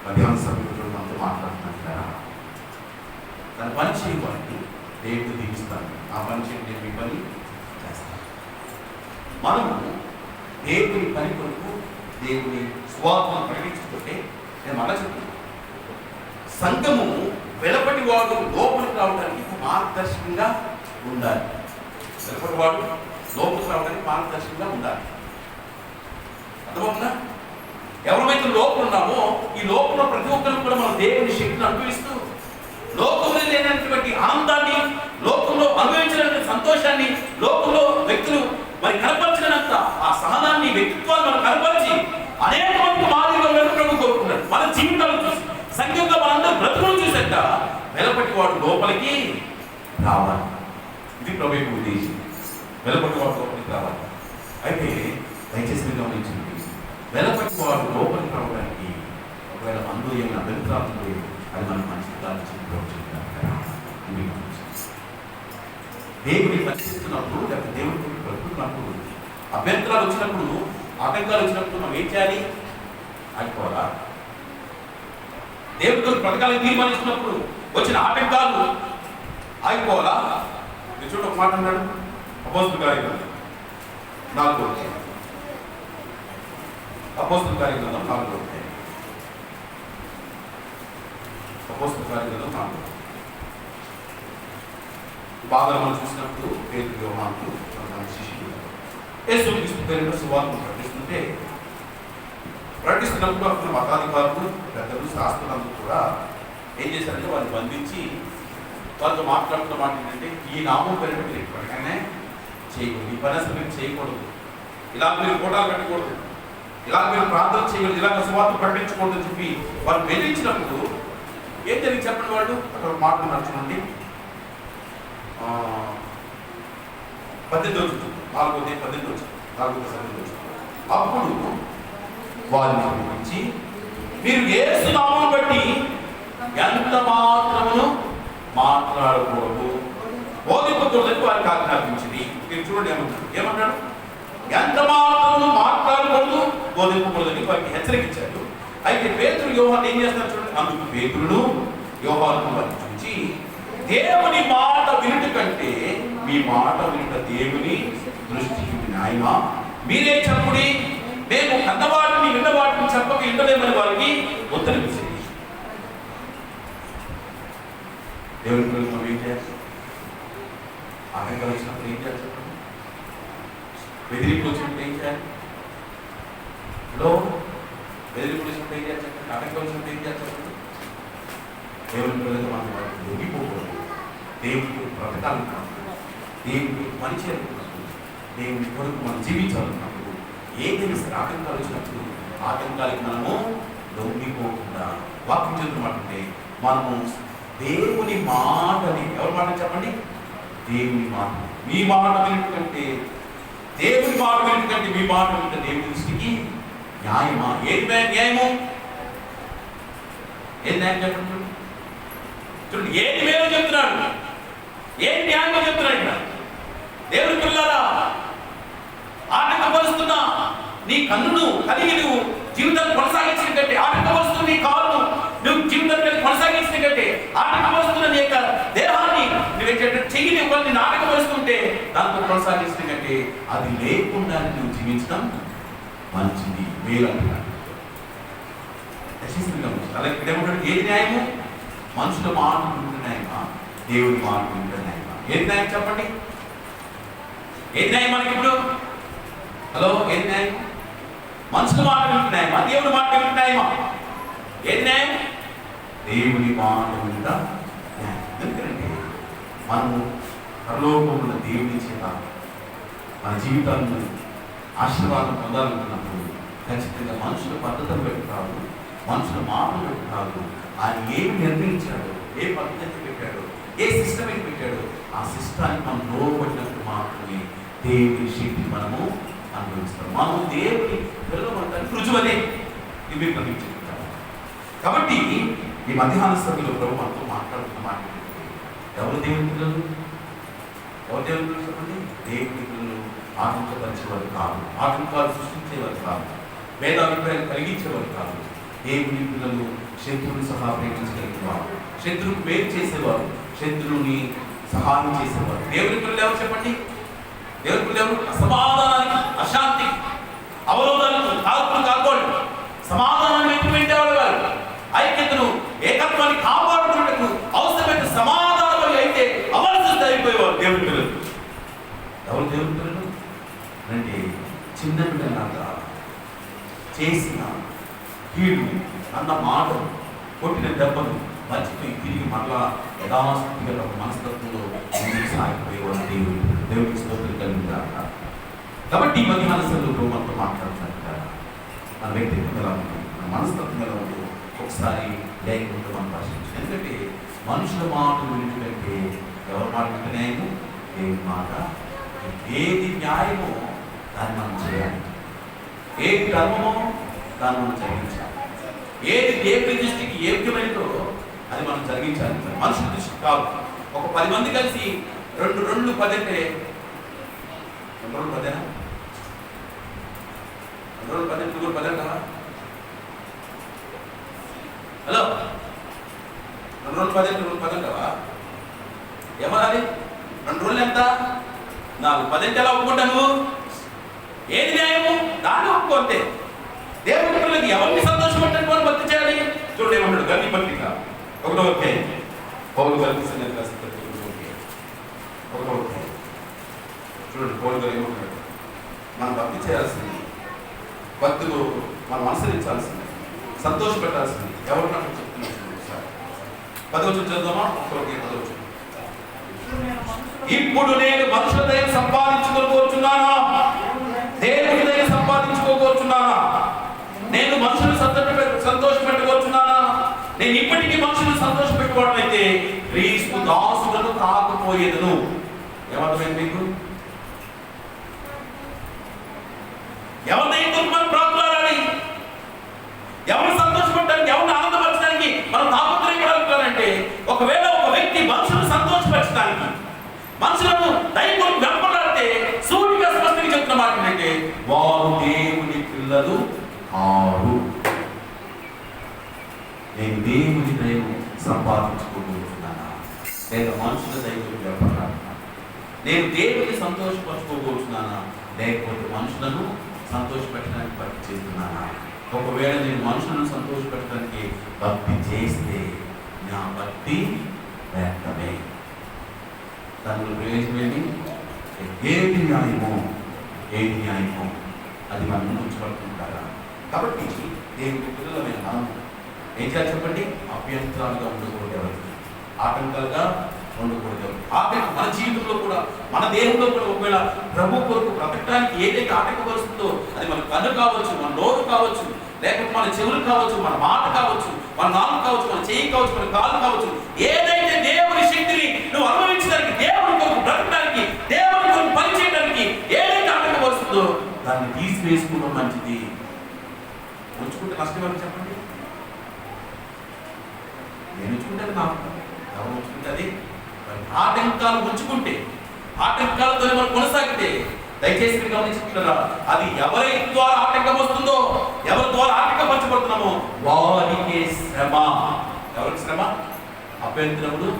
మధ్యాహ్నం సభ్యులు మనతో మాట్లాడుతున్నారా? దాని పని చేయడానికి దేవుడు దీవిస్తాను, ఆ పని చేయండి, నేను మీ పని చేస్తాను. మనము దేవుని పని కొరకు దేవుని స్వార్థను ప్రకటించుకుంటే, నేను మళ్ళా చెప్తున్నాను, సంఘము వెలపటి వాడు లోపలికి రావడానికి మార్గదర్శకంగా ఉండాలి. వెలపటి వాడు లోపలికి రావడానికి మార్గదర్శకంగా ఉండాలి. అర్థమవుతుందా? ఎవరైతే లోపల ఉన్నామో ఈ లోపల ప్రతి ఒక్కరు కూడా మనం దేవుని శక్తిని అనుభవిస్తూ లోకంలో లేనటువంటి ఆనందాన్ని, లోకంలో అనుభవించిన సంతోషాన్ని, లోకంలో వ్యక్తులు మరి కనపరిచినంత ఆ సహనాన్ని, వ్యక్తిత్వాన్ని మనం కనపరిచి అనేక మంది మాదిరిగా ప్రభు కోరుకున్నాడు. మన జీవితాలను చూసి, సంఘంగా మనందరూ బ్రతుకులను చూసేట వెలపటి వాడు లోపలికి రావాలి. ఇది ప్రభు యొక్క ఉద్దేశం, వెలపటి వాడు లోపలికి రావాలి. అయితే దయచేసి గమనించండి, వెలపటి వాడు లోపలికి రావడానికి ఒకవేళ మందు ఏమైనా అభ్యంతరాలు అది మనం మంచి దేవుని పరిశీలిస్తున్నప్పుడు, లేకపోతే దేవుని బ్రతుకున్నప్పుడు అభ్యంతరాలు వచ్చినప్పుడు, ఆటంకాలు వచ్చినప్పుడు మనం ఏం చేయాలి? ఆగిపోవాలా? దేవుడితో బ్రతకాలని తీర్మానిస్తున్నప్పుడు వచ్చిన ఆటంకాలు ఆగిపోవాలా? మీరు చూడ ఒక మాట అన్నాడు, అపోస్తుల కార్యగ్రంథం 4వ అధ్యాయం, అపోస్తుల కార్యగ్రంథం 4వ అధ్యాయం, అపోస్తుల కార్యగ్రంథం 4వ బాగా మనం చూసినప్పుడు పేతురు, యోహాను శిష్యులు యేసుక్రీస్తు పేరుతో సువార్తను ప్రకటిస్తున్నప్పుడు అప్పుడు మతాధికారులు, పెద్దలు, శాస్త్రులందరూ కూడా ఏం చేశారంటే వారిని బంధించి వాళ్ళతో మాట్లాడుతున్న మాట ఏంటంటే, ఈ నామం పేరు మీరు ఎప్పటికైనా చేయకూడదు, ఈ పని అసలు మీరు చేయకూడదు, ఇలా మీరు కోటాలు కట్టకూడదు, ఇలా మీరు ప్రార్థన చేయకూడదు, ఇలాగ సువార్త ప్రకటించకూడదు అని చెప్పి వారు బెదిరించినప్పుడు ఏం జరిగింది చెప్పండి? వాళ్ళు అక్కడ మాటలు నడుచుకోండి. 18వ అప్పుడు వారిని గురించి మీరు యేసు నామమును బట్టి ఎంత మాత్రమును మాట్లాడకూడదు, బోధింపకూడదని వారికి ఆజ్ఞాపించింది. మీరు చూడండి ఏమన్నాడు? ఎంత మాత్రము మాట్లాడకూడదు, బోధింపకూడదని వారికి హెచ్చరించారు. అయితే పేతురు, యోహాను ఏం చేస్తారు చూడండి. అందుకు పేతురును యోహాను వారిని చూచి, దేవుని మాట వినుట కంటే మీ మాట వినుట దేవుని దృష్టికి న్యాయమా? మీరే చెప్పుడి, మేము కన్నవాటిని విన్నవాటిని చెప్పక ఇంటలేమని వారికి ఉత్తరమిచ్చింది. దేవుని పిల్లలు మనం ఏం చేయాలి? ఆటంకాలు వచ్చినప్పుడు ఏం చేయాలి చెప్పండి? బెదిరింపులు వచ్చినప్పుడు ఏం చేయాలి? బెదిరింపులు వచ్చినప్పుడు ఏం చేయాలి చెప్పండి? ఆటంకాలు వచ్చినప్పుడు ఏం చేయాలి చెప్పండి? దేవుని పిల్లలు మనం లొంగిపోకూడదు. దేవుడికి బ్రతకాలనుకున్నప్పుడు, దేవుడికి పని చేయాలనుకున్నప్పుడు, దేవుడి కొరకు మనం జీవించాలనుకున్నప్పుడు, ఏదైనా సరే ఆటంకాలు వచ్చినప్పుడు ఆటంకాలకి మనము లొంగిపోకుండా వాక్యం చెప్తున్నట్టుంటే మనము దేవుని మాటని, ఎవరి మాట చెప్పండి? దేవుని మాట. మీ మాట వినటంటే దేవుని మాట వినటంటే మీ మాట వింటే దేవుని దృష్టికి న్యాయమా? ఏది న్యాయము? ఏది న్యాయం చెప్పండి? చూడండి, ఏది మేలు చెప్తున్నాడు, ఏది న్యాయమో చెప్తున్నాడు ఇక్కడ. దేవుని పిల్లారా, ఆటంకపరుస్తున్నా నీ కన్నును కలిగి నువ్వు జీవితాన్ని కొనసాగించిన కంటే, ఆటంకపరుస్తున్న నీ కాలును నువ్వు జీవితాన్ని కొనసాగించిన కంటే, ఆటంకపరుస్తున్న నీ యొక్క దేహాన్ని నువ్వు చెయ్యి ఒకరిని ఆటంకపరుస్తుంటే దాంతో కొనసాగించిన కంటే అది లేకుండా నువ్వు జీవించడం మంచిది, మేలు అంటున్నాడు. అలా ఇక్కడ ఏమంటాడు? ఏది న్యాయము? మనుషుల మాట వింటే న్యాయమా? దేవుడి మాట వింటే న్యాయమా? ఏది న్యాయం చెప్పండి? ఏది న్యాయం మనకి ఇప్పుడు? హలో, ఏది న్యాయం? మనుషుల మాట వింటే న్యాయమా? దేవుడి మాట వింటే న్యాయమా? ఏది న్యాయం? దేవుడి మాట వింట న్యాయం. ఎందుకంటే మనము పరలోకమున్న దేవుని చేత మన జీవితాలను ఆశీర్వాదం పొందాలనుకున్నప్పుడు ఖచ్చితంగా మనుషుల పద్ధతులు పెడతాడు, మనుషుల మాటలు పెడతాడు. ఆయన ఏమి నిర్ణయించాడు, ఏ పద్ధతి పెట్టాడు, ఏ సిస్టమ్ పెట్టాడు, ఆ సిస్టాన్ని మనం లోపడినప్పుడు మాత్రమే దేవుని శక్తిని మనము అనుభవిస్తాం. మనం దేవుని పిల్లలంటానికి రుజువనే ఇవి ప్రతిష్ఠించాలి. కాబట్టి ఈ మధ్యాహ్న సమయంలో ప్రభు మనతో మాట్లాడుతున్న మాట ఎవరు దేవుని పిల్లలు? ఎవరు దేవుని పిల్లలు చెప్పండి? దేవుని పిల్లలు ఆటంకపరిచేవారు కాదు, ఆటంకాలు సృష్టించేవారు కాదు, భేదాభిప్రాయాలు కలిగించేవారు కాదు. దేవుని పిల్లలు శత్రువుని సహా ప్రేమించగలిగేవారు, శత్రువుకు మేలు చేసేవారు, శత్రువుని సహాయం చేసేవారు. దేవుని పిల్లలు ఎవరు చెప్పండి? దేవుని పిల్లలు ఎవరు? అసమాధానానికి, అశాంతి, అవరోధాలకు కాల్పోడు, సమాధానాన్ని వెంటబెట్టేవాడు వారు, ఐక్యతను, ఏకత్వాన్ని కాపాడుకున్నట్టు అవసరమైన సమాధానం అయితే అమలు అయిపోయేవారు దేవుని పిల్లలు. ఎవరు దేవుని పిల్లలు అంటే? చిన్న బిడ్డలాగా చేసిన కీడు అన్న మాటలు, కొట్టిన దెబ్బలు మర్చిపోయి తిరిగి మరలా యథాస్థితిగా ఒక మనస్తత్వంలో ముందుకు సాగిపోయేవాడు దేవుడు. దేవుడికి స్తోత్రం కలిగిందాక. కాబట్టి ఈ మధ్య మనసులో మనతో మాట్లాడుతున్నారు కదా, మన వ్యక్తిత్వం ఎలా ఉంది, మన మనస్తత్వం ఎలా ఉందో ఒకసారి లేకుండా మనం పరిశీలించాలి. ఎందుకంటే మనుషుల మాటలు వింటుంటే ఎవరి మాట వింటే న్యాయము? దేవుని మాట. ఏది న్యాయమో దాన్ని మనం చేయాలి, ఏది ధర్మమో దాన్ని మనం జరిగించాలి, ఏది దేవుని దృష్టికి యోగ్యమైనదో అది మనం జరిగించాలి. మనుషుల దృష్టి కాదు. ఒక 10 మంది కలిసి 2 2 10 అంటే 2 2 10 2 10 2 10 కదా? హలో, 2 10 2 10 కదా? ఏమనాలి? 2 రోజులు ఎంత? 4 10 ఎలా ఒప్పుకుంటా నువ్వు? ఏది న్యాయము దాన్ని ఒప్పుకుంటే దేవుని పిల్లలకి ఎవరిని సంతోషపెట్టని వారు భక్తి చేయాలి. చూడండి ఏమంటాడు గల్లి పత్రిక 1వ అధ్యాయం, పౌలు గారికి సందేశం రాసిన పత్రిక 1వ అధ్యాయం. చూడండి పౌలు గారు ఏమంటాడు? మనం భక్తి చేయాల్సింది, భక్తులు మనం అనుసరించాల్సింది, సంతోషపెట్టాల్సింది ఎవరినప్పుడు చెప్తున్నాడు సార్. 10వ చదువుదామా? 1వ అధ్యాయం 10వ. ఇప్పుడు నేను మనుషుల దయ సంపాదించుకోవచ్చున్నానా? దేవుని దయ సంపాదించుకోవచ్చున్నానా? నేను మనుషులు సంతోషపెట్టుకోవచ్చున్నానా? నేను ఇప్పటికీ మనుషులు సంతోషపెట్టుకోవడం అయితే క్రీస్తు దాసులను కాకపోయేదను. ఏమర్థమైంది మీకు? ఎవరినైతే మనం ప్రార్థనలాడాలి, ఎవరిని సంతోషపెట్టడానికి, ఎవరిని ఆనందపరచడానికి మనం తాపత్రయపడాలంటే, ఒకవేళ ఒక వ్యక్తి మనుషులను సంతోషపరచడానికి, మనుషులను దైవం వెంపడాడితే సూటిగా స్పష్టంగా చెప్తున్న మాట ఏంటంటే వారు దేవుని పిల్లలు కారు. నేను దేవుని దైవం సంపాదించుకోబోతున్నానా లేదా మనుషుల దైవం వెంపడాడుతున్నానా? నేను దేవుని సంతోషపరచుకోబోతున్నానా లేకపోతే మనుషులను సంతోషపెట్టడానికి భక్తి చేస్తున్నానా? ఒకవేళ నేను మనుషులను సంతోషపెట్టడానికి భక్తి చేస్తే నా భక్తి వ్యర్థమే. దానిలో ప్రయోజనం ఏంటి? ఏది న్యాయమో అది మనం ముందు ఉంచబడుతుంటారా? కాబట్టి దేవుడి పిల్లలమైన మనం ఏం చేయాలి చెప్పండి? అభ్యంతరాలుగా ఉండకూడదు, ఎవరికి ఆటంకాలుగా ఉండకూడదు. మన జీవితంలో కూడా, మన దేహంలో కూడా ఒకవేళ ప్రభు కొరకు బ్రతకడానికి ఏదైతే ఆటంకపరుస్తుందో, అది మన కన్ను కావచ్చు, మన నోరు కావచ్చు, లేకపోతే మన చెవులు కావచ్చు, మన మాట కావచ్చు, మన నాలుగు కావచ్చు, మన చెయ్యి కావచ్చు, మన కాళ్ళు కావచ్చు, ఏదైతే దేవుని శక్తిని నువ్వు అనుభవించడానికి, దేవుని కొరకు బ్రతకడానికి, దేవుని కొరకు పనిచేయడానికి ఏదైతే ఆటంకపరుస్తుందో దాన్ని తీసివేసుకోవడం మంచిది. ఉంచుకుంటే నష్టం ఎవరు చెప్పండి? నేను ఉంచుకుంటే నాకు ఎవరు ఉంచుకుంటే అది ఆటంకాలు ఉంచుకుంటే, ఆటంకాలతో మనం కొనసాగితే, దయచేసి మీరు గమనించుకుంటారా, అది ఎవరి ద్వారా ఆటంకం వస్తుందో, ఎవరి ద్వారా ఆటంకపరచబడుతున్నామో వారికి శ్రమ. ఎవరికి శ్రమ? అభ్యంతరములు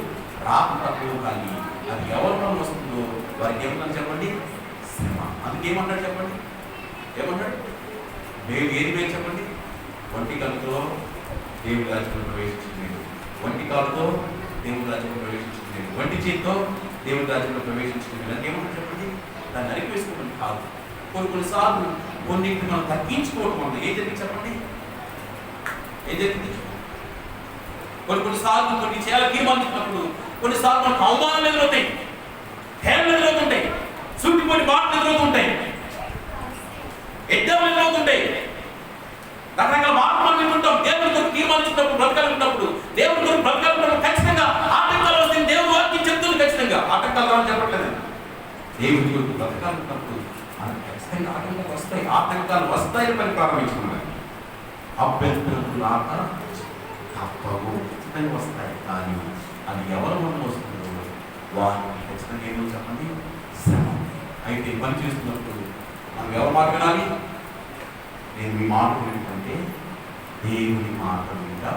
రాకపోవు, కానీ అది ఎవరి వల్ల వస్తుందో వారికి ఏమన్నా చెప్పండి? శ్రమ. అందుకే ఏమన్నాడు చెప్పండి? ఏమన్నాడు? మేము ఏది మేము చెప్పండి? ఒంటి కనుకలో దేవుడి రాజ్యంలో ప్రవేశించలేదు, ఒంటి కాలుతో దేవుడి రాజ్యంలో ప్రవేశించలేదు, ఒంటి చేతితో దేవుడి రాజ్యంలో ప్రవేశించలేదు. అది ఏమన్నా చెప్పండి? దాన్ని అరిపేసుకోవడం కాదు. కొన్నిసార్లు కొన్నింటిని మనం తగ్గించుకోవడం వల్ల ఏం జరిగింది చెప్పండి? ఏం జరిగింది? కొన్నిసార్లు కొన్ని చేయాలి తీర్మానించినప్పుడు కొన్నిసార్లు మనకు అవమానాలు ఎదురవుతాయి, హేళనలు ఎదురవుతుంటాయి, సుట్టిపోటి మాటలు ఎదురవుతుంటాయి, ఎడ్డలు ఎదురవుతుంటాయి, రకరకాల మాటలు మనం వింటుంటాం. దేవుడి కొరకు తీర్మానించినప్పుడు, బ్రతకాలనుకున్నప్పుడు, దేవుడి కొరకు బ్రతకాలనుకున్నప్పుడు ఖచ్చితంగా ఆటంకాలు వస్తాయి. దేవుడు వాక్యం చెప్తుంది ఖచ్చితంగా. ఆటంకాలు రావని చెప్పట్లేదు. దేవుడి కొరకు బ్రతకాలనుకున్నప్పుడు మనకు ఖచ్చితంగా ఆటంకాలు వస్తాయి. ఆటంకాలు వస్తాయని పని ప్రారంభించుకున్నాను. అభ్యంతరాలు రాక తప్పవు, ఖచ్చితంగా వస్తాయి. కానీ అది ఎవరి వల్ల వస్తుందో వారికి ఖచ్చితంగా ఏమో చెప్పండి? శ్రమ. అయితే పని చేస్తున్నప్పుడు మనం ఎవరి మాట వినాలి? నేను మీ మాట వింటే దేవుని మాట వింటా,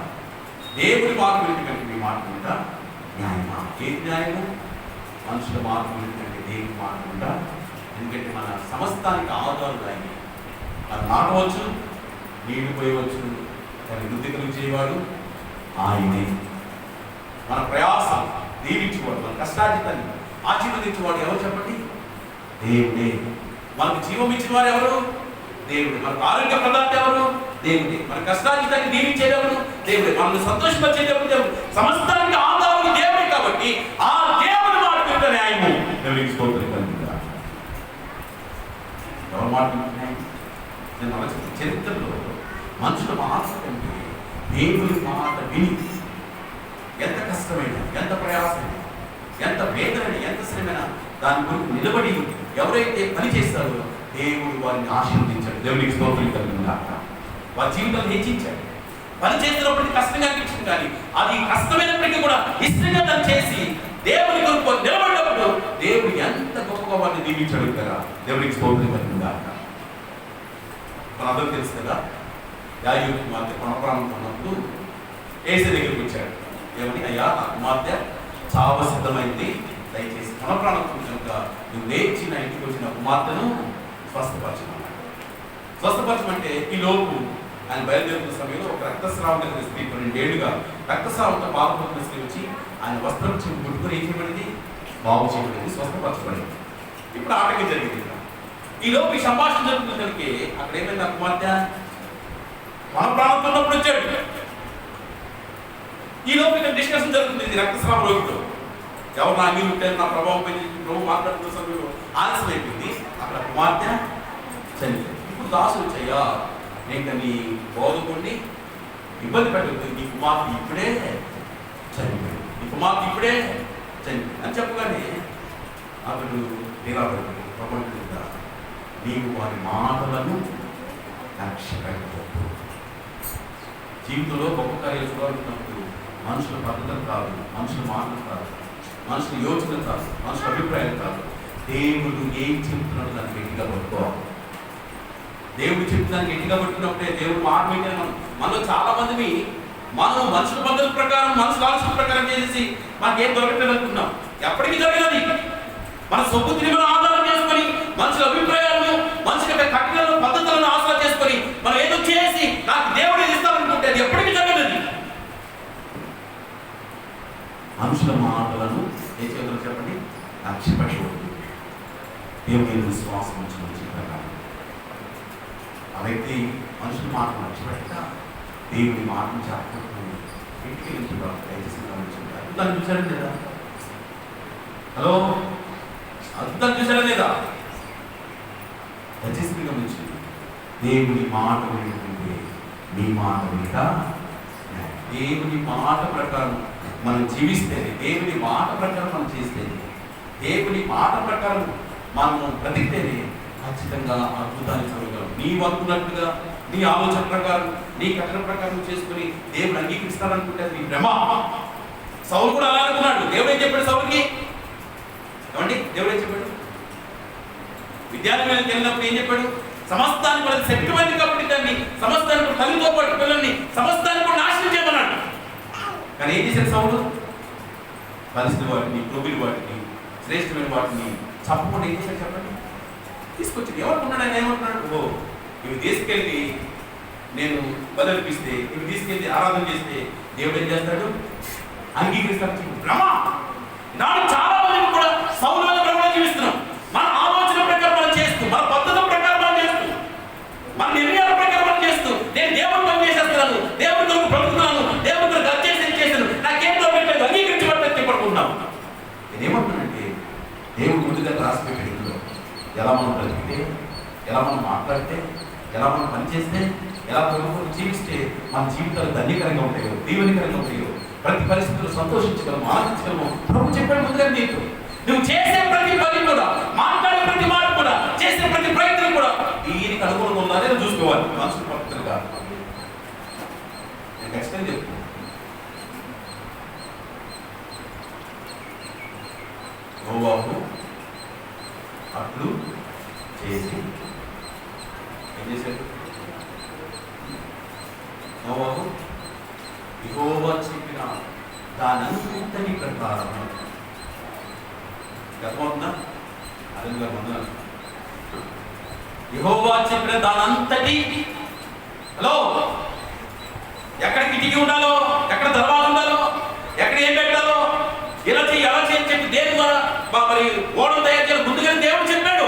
దేవుని మాట వింటే మీ మాట వింటా న్యాయమా? ఏది న్యాయము? మనుషుల మాట వింటే దేవుని మాట వింటా. ఎందుకంటే మన సమస్తానికి ఆధారం ఆయన. అది నాటవచ్చు, నీళ్లు పోయవచ్చు, దాన్ని వృద్ధి కలిగించేవాడు ఆయనే. మన ప్రయాసం దీవించేవాడు, మన కష్టార్జితాన్ని ఆశీర్వదించేవాడు ఎవరు చెప్పండి? దేవుడే. మనకు జీవం ఇచ్చిన వారు ఎవరు? దేవుడే. మనకు ఆరోగ్య ప్రదాత ఎవరు? దేవుడే. మన కష్టార్జితాన్ని దీవించేది ఎవరు? దేవుడే. మనల్ని సంతోషపరిచేది ఎవరు? దేవుడు. సమస్తానికి ఆధారం దేవుడే. కాబట్టి ఆ దేవుని మాట వింట న్యాయము. దేవునికి స్తోత్రం కలుగుగా. ఎవరి మాట వింట న్యాయం? నేను మన చరిత్రలో మనుషుల మాట కంటే దేవుని మాట విని ఎంత కష్టమైన, ఎంత ప్రయాసమైన, ఎంత వేదన, ఎంత శ్రమైన దాని గురించి నిలబడి ఎవరైతే పని చేస్తారో దేవుడు వారిని ఆశీర్వదించాడు. దేవునికి స్తోత్రం కలుగుగా. వారి జీవితాన్ని హెచ్చించాడు. పని చేస్తున్నప్పటికీ కష్టంగా అనిపించింది, కానీ అది కష్టమైనప్పటికీ కూడా ఇష్టంగా దాన్ని చేసి దేవుని కొరకు నిలబడినప్పుడు దేవుడు ఎంత గొప్పగా వారిని దీవించాడు కదా. దేవునికి స్తోత్రం కలుగుగా. మనందరూ తెలుసు కదా, యాజకుడి కుమార్తె కొనప్రాణం ఉన్నప్పుడు ఏసే దగ్గరికి వచ్చాడు. ఏమని? అయ్యా, నా కుమార్తె చావ సిద్ధమైంది, దయచేసి కొనప్రాణం కనుక నువ్వు లేచి నా ఇంటికి వచ్చిన కుమార్తెను స్వస్థపరచమన్నాడు. స్వస్థపరచమంటే ఈ లోపు ఆయన బయలుదేరుతున్న సమయంలో ఒక రక్తస్రావం కలిగిన స్త్రీ 12 ఏళ్లుగా రక్తస్రావంతో బాధపడుతున్న స్త్రీ వచ్చి ఆయన వస్త్రం ముట్టుకుని ఏం చేయబడింది? బాగు చేయబడింది, స్వస్థపరచబడింది. ఇప్పుడు ఆటంకం జరిగింది. ఈ లోపు ఈ సంభాషణ జరుగుతున్నసరికి అక్కడ ఏమైంది? ఆ కుమార్తె మన ప్రాణంతో ఉన్నప్పుడు వచ్చాడు. ఈ లోపు ఇక్కడ డిస్కషన్ జరుగుతుంది రక్తస్రావ రోగితో. ఎవరు నా మీరు ఉంటారు, నా ప్రభావం పైన ప్రభు మాట్లాడుతున్న సమయంలో ఆలస్యం అయిపోయింది. అక్కడ కుమార్తె చనిపోయింది. ఇప్పుడు దాసులు వచ్చాయా, నేను నీ బోధకుడిని ఇబ్బంది పెట్టదు, నీ కుమార్తె ఇప్పుడే చనిపోయింది, నీ కుమార్తె ఇప్పుడే చనిపోయింది అని చెప్పగానే అతడు నిరాబడి ప్రపంచంగా నీవు వారి మాటలను లక్ష్య పెట్టవద్దు. జీవితంలో గొప్ప కార్యాలు చూడాలనుకున్నప్పుడు మనుషుల పద్ధతులు కాదు, మనుషుల మాటలు కాదు, మనుషుల యోచనలు కాదు, మనుషుల అభిప్రాయాలు కాదు. దేవుడు ఏం చెప్తున్నాడు దాన్ని గట్టిగా పట్టుకోవాలి. దేవుడు చెప్తున్నాను గట్టిగా పట్టుకున్నప్పుడే దేవుడు మాట వింటాను. మనలో చాలా మంది మనం మనుషుల పద్ధతుల ప్రకారం, మనుషుల ఆలోచన ప్రకారం చేసి మనకేం దొరకట్లేదు అనుకుంటున్నాం. ఎప్పటికీ జరగదు. మన సొబ్బుతిని మనం ఆధారం చేసుకొని, మనుషుల అభిప్రాయాలను, మనుషుల యొక్క కఠినలను, పద్ధతులను ఆసరా చేసుకొని మనం ఏదో చేసి నాకు దేవుడు ఇస్తామనుకుంటే అది ఎప్పటికీ జరగదు. మనుషుల మాట దేవుని విశ్వాసం ఉంచి ప్రకారం ఆ వ్యక్తి మనుషుల మాట మర్చిపెట్ట దేవుని మాటను చెప్పకుండా ఇంటికి వెళ్తున్నా దయచేసి గమనించుకుంటారు. అద్భుతాన్ని చూశారా లేదా? హలో, అద్భుతాన్ని చూశారా లేదా? దయచేసి గమనించండి. దేవుని మాట వింటుంటే మీ మాట వింట, దేవుని మాట ప్రకారం మనం జీవిస్తేనే, దేవుని మాట ప్రకారం మనం చేస్తేనే, దేవుని మాట ప్రకారం మనం బ్రతికితేనే ఖచ్చితంగా అద్భుతాన్ని చూడగలం. నీ అనుకున్నట్టుగా నీ ఆలోచన ప్రకారం నీ కథన ప్రకారం చేసుకుని దేవుడు అంగీకరిస్తాడనుకుంటే నీ భ్రమ. సౌలు కూడా అలా అనుకున్నాడు. దేవుడు ఏం చెప్పాడు సౌలుకి? ఏమండి, దేవుడు ఏం చెప్పాడు? విద్యాలయానికి వెళ్ళినప్పుడు ఏం చెప్పాడు? సమస్తాన్ని కూడా శక్తిమైంది కాబట్టి దాన్ని సమస్తానికి తల్లితో పాటు పిల్లల్ని సమస్తాన్ని కూడా నాశనం చేయమన్నాడు. కానీ ఏం చేశాడు సౌలు? కలిసిన వాటిని, ప్రొబిలి వాటిని, శ్రేష్టమైన వాటిని చప్పకుండా ఏం చేశాడు చెప్పండి? తీసుకొచ్చి ఏమనుకున్నాడు ఆయన? ఏమంటున్నాడు? ఓ, ఇవి తీసుకెళ్ళి నేను బదలిపిస్తే, ఇవి తీసుకెళ్ళి ఆరాధన చేస్తే దేవుడు ఏం చేస్తాడు? అంగీకరిస్తాడు. భ్రమ. నాడు చాలా మంది కూడా సౌలు వల్ల భ్రమలో జీవిస్తున్నాం. మన ఆలోచన ప్రకారం మనం చేస్తూ, మన పద్ధతుల ప్రకారం మనం చేస్తూ, మన నిర్ణయాల ప్రకారం మనం చేస్తూ, నేను దేవుని పని చేసేస్తున్నాను, దేవుని కొరకు బ్రతుకుతున్నాను, దేవుని కొరకు అధ్యయనం చేశాను, నాకేం దొరకట్లేదు, అంగీకరించబడలేదు పడుకుంటున్నాం. నేనేమంటున్నానంటే దేవుడు ముందుగా రాసి పెట్టాడు. ఎలా మనం బ్రతికితే, ఎలా మనం మాట్లాడితే, ఎలా మనం పనిచేస్తే, ఎలా ప్రభుత్వం జీవిస్తే మన జీవితాలు ధన్యకరంగా ఉంటాయో, దీవెనకరంగా ఉంటాయో, ప్రతి పరిస్థితుల్లో సంతోషించగలము, ఆనందించగలము. ప్రభు చెప్పాడు ముందుగా నీకు. నువ్వు చేసే ప్రతి పని కూడా, మాట్లాడే ప్రతి మాట కూడా, చేసే ప్రతి ప్రయత్నం కూడా దీనికి అనుకూలంగా ఉందని చూసుకోవాలి. మనసు పద్ధతిగా నేను ఖచ్చితంగా చెప్తాను. నోవాహు అట్లు చేసి ఏం చేశాడు? నోవాహు యెహోవా చెప్పిన దానంతటి ప్రకారం గతమవుతుందా? అదనంగా వందనాలు. యెహోవా చెప్పిన దానంతటి, హలో, ఎక్కడ కిటికీ ఉండాలో, ఎక్కడ దర్వాజా ఉండాలో, ఎక్కడ ఏం పెట్టాలో, ఎలా చేయి ఎలా చేయని చెప్పి దేవుడు ద్వారా మరి ఓడం తయారు చేయాలి ముందుగానే దేవుడు చెప్పాడు.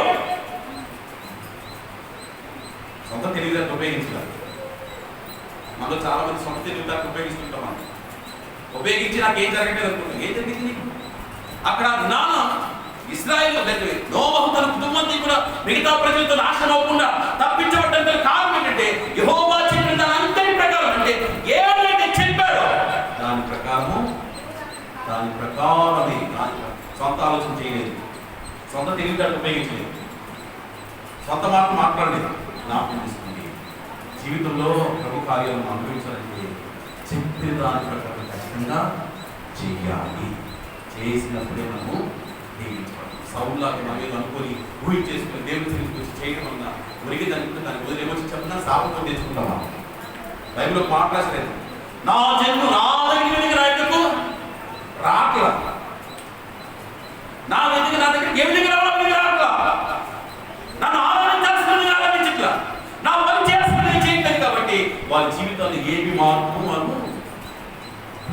సొంత తెలివిదాన్ని ఉపయోగించాలి. మనలో చాలా మంది సొంత తెలివిదాన్ని ఉపయోగిస్తుంటాం. మనం ఉపయోగించి నాకు ఏం జరగట్లేదు అనుకుంటాం. ఏం జరిగింది నీకు? అక్కడ నాన్న ఇశ్రాయేల్ నోవహు తన కుటుంబాన్ని కూడా మిగతా ప్రజలతో నాశనం అవ్వకుండా తప్పించబడ్డానికి కారణం ఏంటంటే యెహోవా చెప్పిన దాని అంతటి ప్రకారం, అంటే ఏదైతే చెప్పాడో దాని ప్రకారమే, దాని సొంత ఆలోచన చేయలేదు, సొంత తెలివితేటలు ఉపయోగించలేదు, సొంత మాటలు మాట్లాడలేదు. నాకు అనిపిస్తుంది జీవితంలో ప్రభు కార్యాలను అనుభవించాలంటే చెప్పిన దాని ప్రకారం ఖచ్చితంగా చేయాలి. చేసినప్పుడే మనము దీవించబడాలి. సౌలులాగా మనం ఏదో అనుకొని ఊహించేసుకుని దేవుని తీసుకొచ్చి చేయడం వల్ల ఒరిగి దానికి వదిలి ఏమొచ్చి చెప్పినా శాపంతో తెచ్చుకుంటామా? బైబిల్లో మాట్లాడలేదు. నా జన్మ నా దగ్గరికి రాయటకు రాట్లా, నా దగ్గరికి ఏమి దగ్గర రావట్లా, నన్ను ఆరాధించాల్సిన ఆరాధించట్లా, నా పని చేయాల్సింది చేయట్లేదు. కాబట్టి వాళ్ళ జీవితాన్ని ఏమి మార్పు వాళ్ళు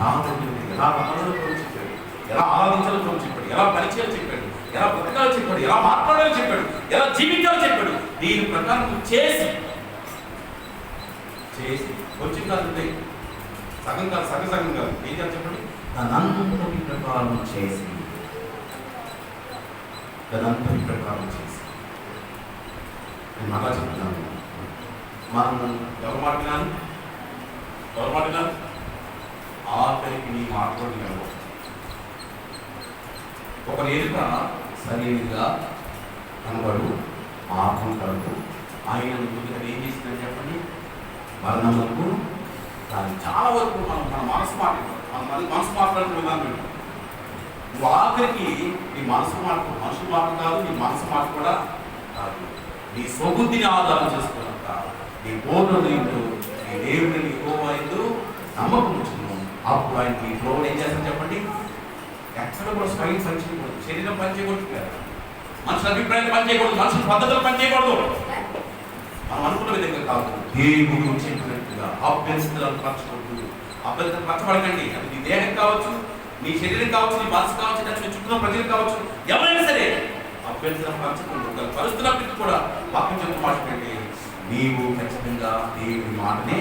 నా దగ్గర ఎలా రావాలో చెప్పాడు, ఎలా ఆరాధించాలో చెప్పాడు, ఎలా పరిచయాలు చెప్పాడు, ఎలా బ్రతకాలో చెప్పాడు, ఎలా మాట్లాడాలో చెప్పాడు, ఎలా జీవితాలు చెప్పాడు. దీని ప్రకారం చేసి కొంచెం కాదు, సగం కాదు, సగం కాదు, ఏం చేయాలి చెప్పండి? తనంతటి ప్రకారం చేసి నేను మళ్ళా చెప్తున్నాను. మనం ఎవరు మాట్లాడినాను ఆఖరికి నీ మాట్లాడినాను. ఒకరి ఎదుట సరైనదిగా కనబడు మార్గం కలుగు. ఆయన ముందుగా ఏం చేసిందని చెప్పండి? వర్ణములకు దాన్ని చాలా వరకు మన మనసు మాట్లాడుతున్న విధానం. నువ్వు ఆఖరికి నీ మనసు మాట, మనుషుల మాట కాదు, నీ మనసు మాట కూడా కాదు, నీ స్వబుద్ధిని ఆధారం చేసుకున్నాక నీ పూర్ణుడు నీ దేవుడిని యెహోవాయందు నమ్మకం ఉంచును. అప్పుడు ఆయన నీ ప్రోడు ఏం చేస్తాను చెప్పండి? ఎక్కడ కూడా స్వయం పనిచేయకూడదు, శరీరం పనిచేయకూడదు, మనుషుల అభిప్రాయాలు పనిచేయకూడదు, మనుషుల పద్ధతులు పనిచేయకూడదు. మనం అనుకున్న విధంగా కాదు, దేవుడు చెప్పినట్టుగా అభ్యర్థులను పరచకూడదు. అభ్యర్థులను పరచబడకండి. అది నీ దేహం కావచ్చు, నీ శరీరం కావచ్చు, నీ మనసు కావచ్చు, నీ చుట్టూ ప్రజలు కావచ్చు, ఎవరైనా సరే అభ్యర్థన పరుస్తున్నప్పటికీ కూడా వాక్యం చెప్తున్న మాట ఏంటంటే నీవు ఖచ్చితంగా దేవుడి మాటనే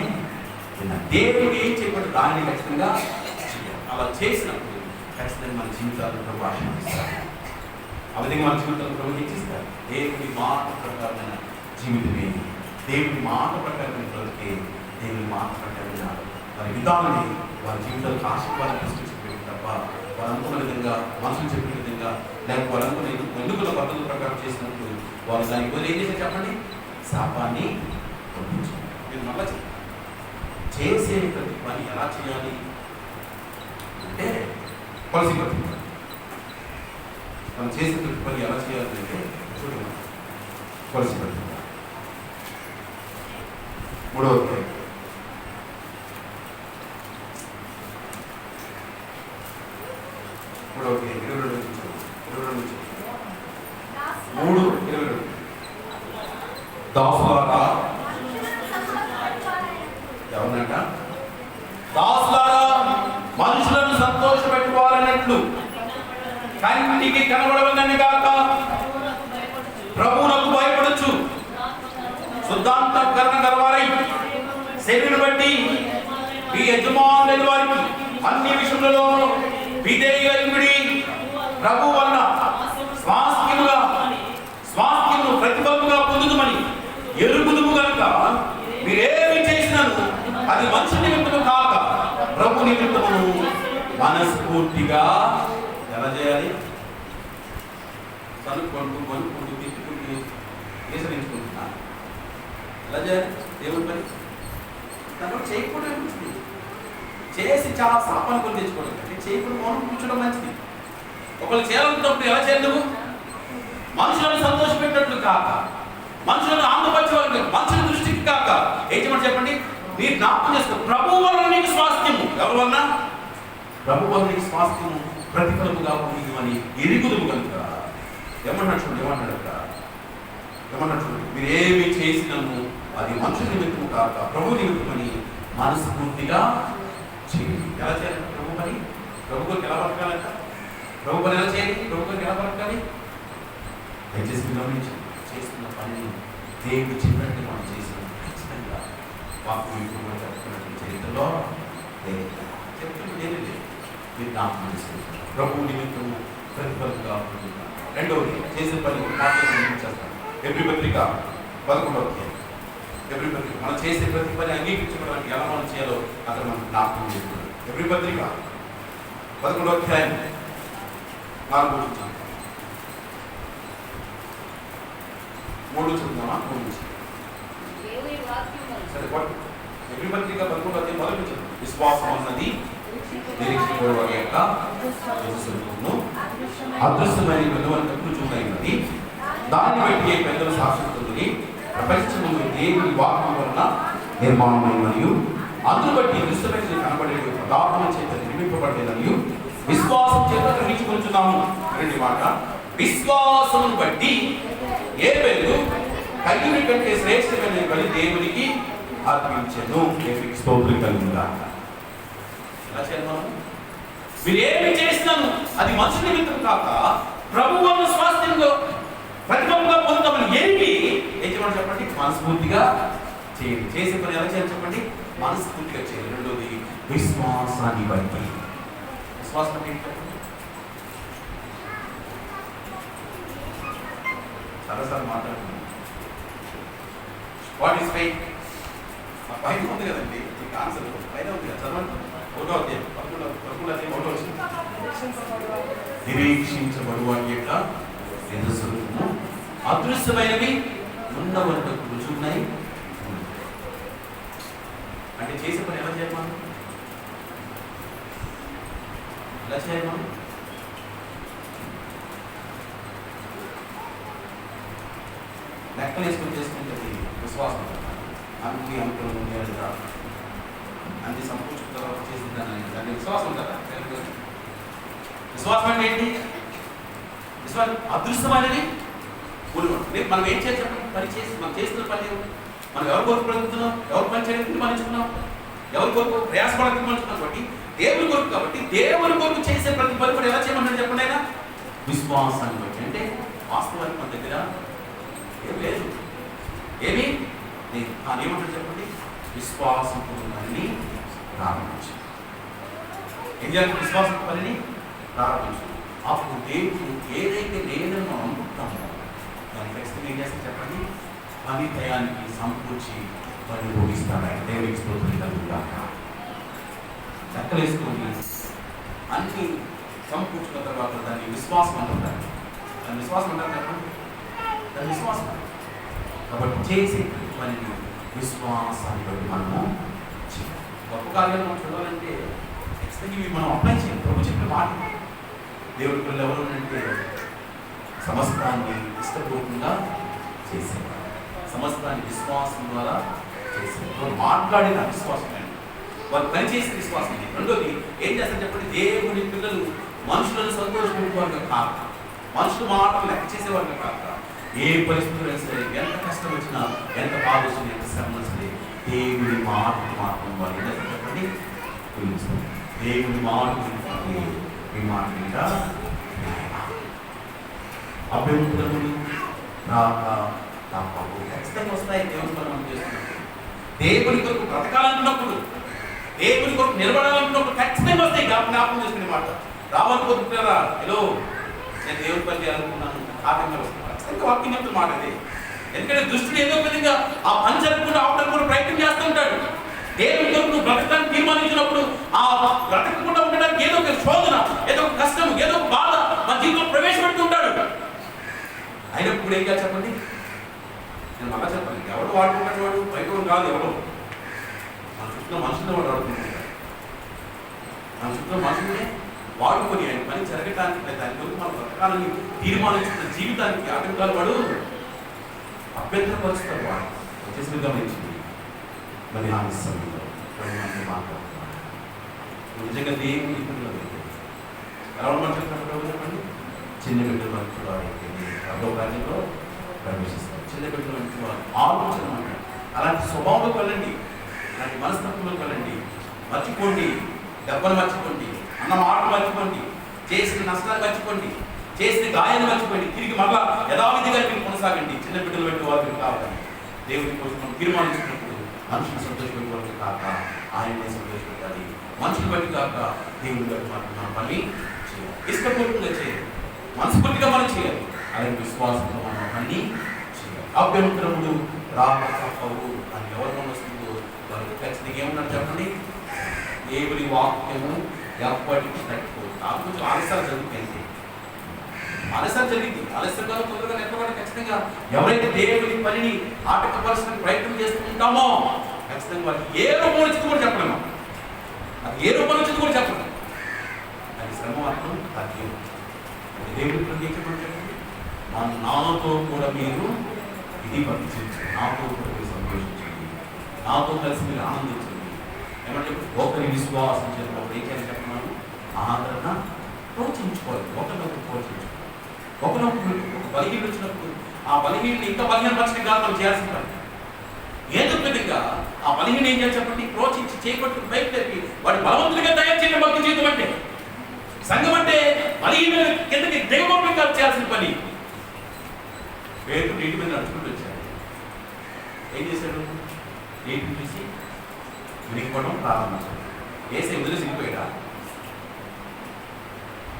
వినాలి. దేవుడు ఏం చెప్పాడు దానిని ఖచ్చితంగా చేయాలి. అలా చేసినప్పుడు ఖచ్చితంగా మన జీవితాలను ప్రభు ఆశీర్వదిస్తారు. ఆ విధంగా మన జీవితాలను ప్రభు హెచ్చిస్తారు. దేవుడి మాట ప్రకారమైన జీవితమే, దేవుడి మాట ప్రకారమైన బ్రతికే, దేవుడి మాట ప్రకారమైన వారి విధానాన్ని వారి జీవితాలకు ఆశీర్వాదం తీసుకొచ్చి తప్ప వారు అనుకున్న విధంగా మనసులు చెప్పిన విధంగా లేకపోతే వారు అనుకున్న ఎందుకున్న పద్ధతుల ప్రకారం చేసినప్పుడు వారు దానికి బదులు ఏం చేశారు చెప్పండి? శాపాన్ని పంపించారు. మీరు మళ్ళా చేసే ప్రతి పని ఎలా చేయాలి అంటే కొలసి పద్ధతి. మనం చేసే ప్రతి పని ఎలా చేయాలి అంటే చూడండి, కొలసి పద్ధతి. 3వ అధ్యాయం 3:22 దాసులారా ఎవరినంట? దాసులారా మనుషులను సంతోషపెట్టుకోవాలన్నట్లు కంటికి కనబడవలని కాక ప్రభువునకు భయపడచ్చు, శుద్ధాంతఃకరణ గలవారై శరీరం బట్టి మీ యజమానులైన వారికి అన్ని విషయములలో విధేయులై ప్రభు వలన స్వాస్థ్యమును ప్రతిఫలముగా పొందుదుమని ఎరుగుదుము కనుక మీరేమి చేసినారు అది మనిషి నిమిత్తము కాక ప్రభు నిమిత్తము మనస్ఫూర్తిగా ఎలా చేయాలి? కొనుక్కుంటూ తిట్టుకుంటూ వేసరించుకుంటున్నా ఎలా చేయాలి? దేవుడి పని దాంట్లో చేయకపోవడం మంచిది. చేసి చాలా శాపాన్ని కొని తెచ్చుకోవడం అంటే చేయకుండా మౌనం కూర్చోడం మంచిది. ఒకళ్ళు చేయాలనుకున్నప్పుడు ఎలా చేయాలి? నువ్వు మనుషులను సంతోషపెట్టినట్లు కాక, మనుషులను ఆనందపరచేవాళ్ళు మనుషుల దృష్టికి కాక ఏం చేయమని చెప్పండి? మీరు జ్ఞాపకం చేసుకో, ప్రభు వలన నీకు స్వాస్థ్యము. ఎవరి వలన? ప్రభు వలన నీకు స్వాస్థ్యము ప్రతిఫలముగా పొందుమని ఎరుగుదుము కనుక. ఏమన్నాడు చూడండి, ఏమన్నాడు చూడండి, మీరు ఏమి చేసినాము అది మనుషుల నిమిత్తము కాక ప్రభు నిమిత్తమని మనస్ఫూర్తిగా చేయండి. ఎలా చేయాలి ప్రభు పని? ప్రభు కొరకు ఎలా బతకాలంట? ప్రభు పని ఎలా చేయాలి? ప్రభు కొరకు ఎలా బతకాలి? దయచేసి గమనించి చేస్తున్న పనిని దేవుడు చెప్పినట్టు మనం చేసిన ఖచ్చితంగా వాక్యం ఇప్పుడు చెప్తున్నట్టు చరిత్రలో చెప్తున్నది మీరు జ్ఞాపకం చేసుకుంటారు. ప్రభు నిమిత్తము ప్రతిఫలంగా పొందుతారు. రెండవది చేసే పని చేస్తాను. ఎబ్రీ పత్రిక 11వ అధ్యాయం. ఎబ్రీ పత్రిక మనం చేసే ప్రతి పని అంగీకరించడానికి ఎలా మనం చేయాలో అక్కడ మనం జ్ఞాపకం చేసుకుంటాం. ఎబ్రీ పత్రిక 11వ అధ్యాయం 4వ వచనం. 3 చూద్దామా? 3 సరే ఎబ్రీ పత్రిక 11వ అధ్యాయం మొదటి వచనం. విశ్వాసం అన్నది నిరీక్షించబడు వారి యొక్క అదృశ్యమైన వెలువను చూడైనది, దాన్ని బట్టి పెద్దలు శాశ్వతుని ప్రపంచమును దేవుని వాక్యం వలన నిర్మాణమైన మరియు అందును బట్టి దృశ్యమైన కనబడే పదార్థం చేత నిర్మింపబడేదని విశ్వాసం చేత గ్రహించుకుంటున్నాము. రెండి మాట, విశ్వాసమును బట్టి ఏబేలు కయ్యూని కంటే శ్రేష్టమైన బలి దేవునికి అర్పించెను. దేవునికి స్తోత్రం కలుగునుగాక. ఎలా చేయాలి మనం? మీరు ఏమి చేసినాను అది మనుషుల నిమిత్తం కాక ప్రభువును స్వాస్థ్యంగా ప్రతిఫలంగా పొందుతామని ఏమి ఏం చెప్పండి? చెప్పండి, మనస్ఫూర్తిగా చేయండి. చేసే పని ఎలా చేయాలి చెప్పండి? మనస్ఫూర్తిగా చేయాలి. రెండోది విశ్వాసాన్ని బట్టి. విశ్వాసం అంటే ఏంటి? చాలాసార్లు మాట్లాడుతున్నాం. What is faith? పైన ఉంది కదండి, మీకు ఆన్సర్ పైన ఉంది కదా, చదవండి. నిరీక్షించబడు వాటి యొక్క ఎదురుము అదృశ్యమైనవి ఉన్న వరకు రుజువున్నాయి. అంటే చేసే పని ఎలా చేయాలి మనం? ఎలా చేయాలి మనం? లెక్కలు వేసుకొని చేసుకుంటుంది విశ్వాసం. అన్ని అనుకూలంగా అన్ని సంపూర్ణ తర్వాత చేసిందని దాన్ని విశ్వాసం కదా. విశ్వాసం అంటే ఏంటి? విశ్వాసం అదృష్టమైనది మనం ఏం చేయాలి చెప్పండి? పని చేసి మనం చేస్తున్న పని మనం ఎవరి కొరకు బ్రతుకుతున్నాం, ఎవరు పని చేయడానికి తీర్మానించుకున్నాం, ఎవరి కొరకు ప్రయాసపడడానికి తీర్మానించుకున్నాం. కాబట్టి దేవుని కొరకు, కాబట్టి దేవుని కొరకు చేసే ప్రతి పని కూడా ఎలా చేయమన్నాడు చెప్పండి? ఆయన విశ్వాసాన్ని బట్టి. అంటే వాస్తవానికి మన దగ్గర ఏం లేదు. ఏమి ఏమంటారు చెప్పండి? విశ్వాసంతో పనిని ప్రారంభించు. ఏం చేయాలి? విశ్వాసంతో పనిని ప్రారంభించు. అప్పుడు దేవుడు ఏదైతే లేదని మనం అనుకుంటామో దాన్ని ఖచ్చితంగా ఏం చేస్తే చెప్పండి? పని టయానికి సమకూర్చి పని భోగిస్తాడు. దేవుడికి స్తోత్రం కలుగుగాక. లెక్కలేసుకొని అన్ని సమకూర్చుకున్న తర్వాత దాన్ని విశ్వాసం అంటారు. దాన్ని విశ్వాసం అంటారు చెప్పండి. దాన్ని విశ్వాసం. కాబట్టి చేసే పనిని విశ్వాసాన్ని బట్టి మనము చేయాలి. గొప్ప కార్యాలు మనం చూడాలంటే ఖచ్చితంగా ఇవి మనం అప్లై చేయాలి. ప్రభు చెప్పిన మాట దేవుడి పిల్లలు ఎవరు అంటే సమస్తాన్ని ఇష్టపూర్వకంగా చేసేవారు, సమస్తాన్ని విశ్వాసం ద్వారా చేసేవారు. మాట్లాడిన విశ్వాసం అండి, వారు పనిచేసిన విశ్వాసం అండి. రెండోది ఏం చేస్తారు చెప్పండి? దేవుని పిల్లలు మనుషులను సంతోషపెట్టేవారుగా కాక, మనుషులు మాటలు లెక్క చేసేవారుగా కాక, ఏ పరిస్థితులు సరే, ఎంత కష్టం వచ్చినా, ఎంత బాధ వచ్చినా, ఎంత శ్రమ వచ్చినా దేవుని మాటలు మాత్రం వారు ఏం చేస్తారు చెప్పండి? దేవుని మాటలు మీ మాట మీద అభ్యంతరములు ఖచ్చితంగా వస్తాయి. దేవుని మనం చేస్తున్నప్పుడు, దేవుని కొరకు బ్రతకాలనుకున్నప్పుడు, దేవుని కొరకు నిలబడాలనుకున్నప్పుడు ఖచ్చితంగా వస్తాయి. జ్ఞాపకం చేసుకునే మాట రావాలనుకుంటున్నారా? హలో, నేను దేవుని పని చేయాలనుకున్నాను, ఆటంగా వస్తున్నాను. ఖచ్చితంగా వాక్యం చెప్తున్న మాట అది. ఎందుకంటే దుష్టుడు ఏదో విధంగా ఆ పని జరగకుండా ఆపడానికి కూడా ప్రయత్నం చేస్తూ ఉంటాడు. దేవుని కొరకు నువ్వు బ్రతకాన్ని తీర్మానించినప్పుడు ఆ బ్రతకకుండా ఉండడానికి ఏదో ఒక శోధన, ఏదో ఒక కష్టం, ఏదో ఒక బాధ మన జీవితంలో ప్రవేశపెడుతూ ఉంటాడు. అయినప్పుడు ఏం చేయాలి చెప్పండి? నేను మళ్ళా చెప్పండి, ఎవడు వాడుకుంటాడు? వాడు బయట కాదు, ఎవరు మన చుట్టూ మనుషులే వాడు వాడుకుంటుంటాడు. మన చుట్టూ మనుషులనే వాడుకొని ఆయన పని జరగటానికి, దాని కొరకు మన బ్రతకాలని తీర్మానించుకున్న జీవితానికి ఆటంకాలు వాడు అభ్యంతరపరుస్తాడు. వాడు వచ్చేసి గమనించింది మరి ఆ సమయంలో మాట్లాడుతున్నాడు. నిజంగా దేవుని పిల్లలు ఎలా మాట్లాడుతున్నప్పుడు చెప్పండి? చిన్న బిడ్డలు వంటి వారైతే అదో కార్యంలో ప్రవేశిస్తారు. చిన్న బిడ్డలు వంటి వారు ఆలోచన అంటారు. అలాంటి స్వభావంలోకి వెళ్ళండి, అలాంటి మనస్తత్వంలోకి వెళ్ళండి. మర్చిపోండి, దెబ్బలు మర్చిపోండి, అన్న మాటలు మర్చిపోండి, చేసిన నష్టాలు మర్చిపోండి, చేసిన గాయాన్ని మర్చిపోండి. తిరిగి మళ్ళా యథావిధిగా మీరు కొనసాగండి. చిన్న బిడ్డలు వంటి వారు కావాలి. దేవుని కోసం మనం తీర్మానించుకున్నప్పుడు మనుషులు సంతోషపెట్టుకోవాలి కాక ఆయనే సంతోషపెట్టాలి. మనుషులు బట్టి కాక దేవుని బట్టి మనం పని చేయాలి. ఇష్టపూర్వకంగా చేయాలి, మనస్ఫూర్తిగా మనం చేయాలి. అలాగే విశ్వాసంతో మనం పని చేయాలి. అభ్యంతరములు రాకపోవు అని ఎవరు వస్తుందో వారికి ఖచ్చితంగా ఏమన్నారు చెప్పండి? దేవుని వాక్యము ఎప్పటికీ తట్టుకోదు. నాకు కొంచెం ఆలస్యాలు జరుగుతాయి, ఆలస్యాలు జరిగింది. ఆలస్యంగా తొందరగా ఎక్కబడి ఖచ్చితంగా ఎవరైతే దేవుని పనిని ఆటంకపరచడానికి ప్రయత్నం చేస్తూ ఉంటామో ఖచ్చితంగా వారికి ఏ రూపం వచ్చింది కూడా చెప్పలేము. అది ఏ రూపం వచ్చింది కూడా చెప్పలేము. అది శ్రమ మాత్రం తగ్గి దేవుడి పని చెప్పండి. నాతో కూడా మీరు ఇది పట్టించండి, నాతో కూడా మీరు సంతోషించండి, నాతో కలిసి మీరు ఆనందించండి. ఏమంటే ఒకరి విశ్వాసం చేసినప్పుడు ఏం చేయాలి చెప్పమన్నాను? ఆదరణ ప్రోత్సహించుకోవాలి, ఒకరినొకరు ప్రోత్సహించుకోవాలి. ఒకరినొకరు ఒక బలహీన వచ్చినప్పుడు ఆ బలహీనని ఇంకా బలహీనపరచడం కాదు మనం చేయాల్సిన పని. ఏదో విధంగా ఆ బలహీన ఏం చేయాలి చెప్పండి? ప్రోత్సహించి చేపట్టి బయట తెప్పి వాడి బలవంతుడిగా తయారు చేయడం భక్తి జీవితం అంటే. సంఘం అంటే బలహీన కిందకి దిగబొట్టుగా చేయాల్సిన పని. పేరు నీటి మీద నడుచుకుంటూ వచ్చాడు. ఏం చేశాడు? నీటిని చూసి వినిగిపోవడం ప్రారంభించాడు. వేసే వదిలేసి వెళ్ళిపోయాడా?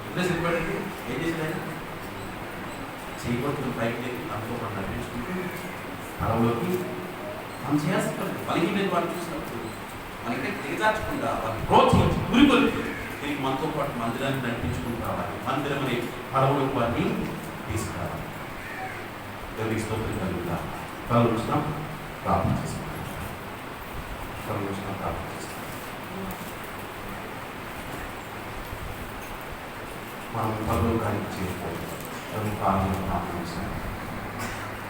వదిలేసి వెళ్ళిపోయాడంటే ఏం చేశాడు ఆయన? చేయబడుతున్న పైకి అందులో మనం నడిపించుకుంటూ తలలోకి మనం చేయాల్సిన పని. బలహీన వాడిని చూసినప్పుడు మనకి దిగజార్చకుండా వారిని ప్రోత్సహించి గురికొలిపి తిరిగి మనతో పాటు మందిరాన్ని నడిపించుకుంటూ రావాలి. మందిరం అనే పడవలకు వారిని తీసుకురావాలి. దేవునికి స్తోత్రం కలుగుతా. కళ్ళు వచ్చినా ప్రార్థన చేసుకుంటాం. కళ్ళు వచ్చినా ప్రార్థన చేసుకుంటాం. మనం పదవి కానీ చేరుకోవాలి. ప్రార్థన ప్రార్థిస్తాం.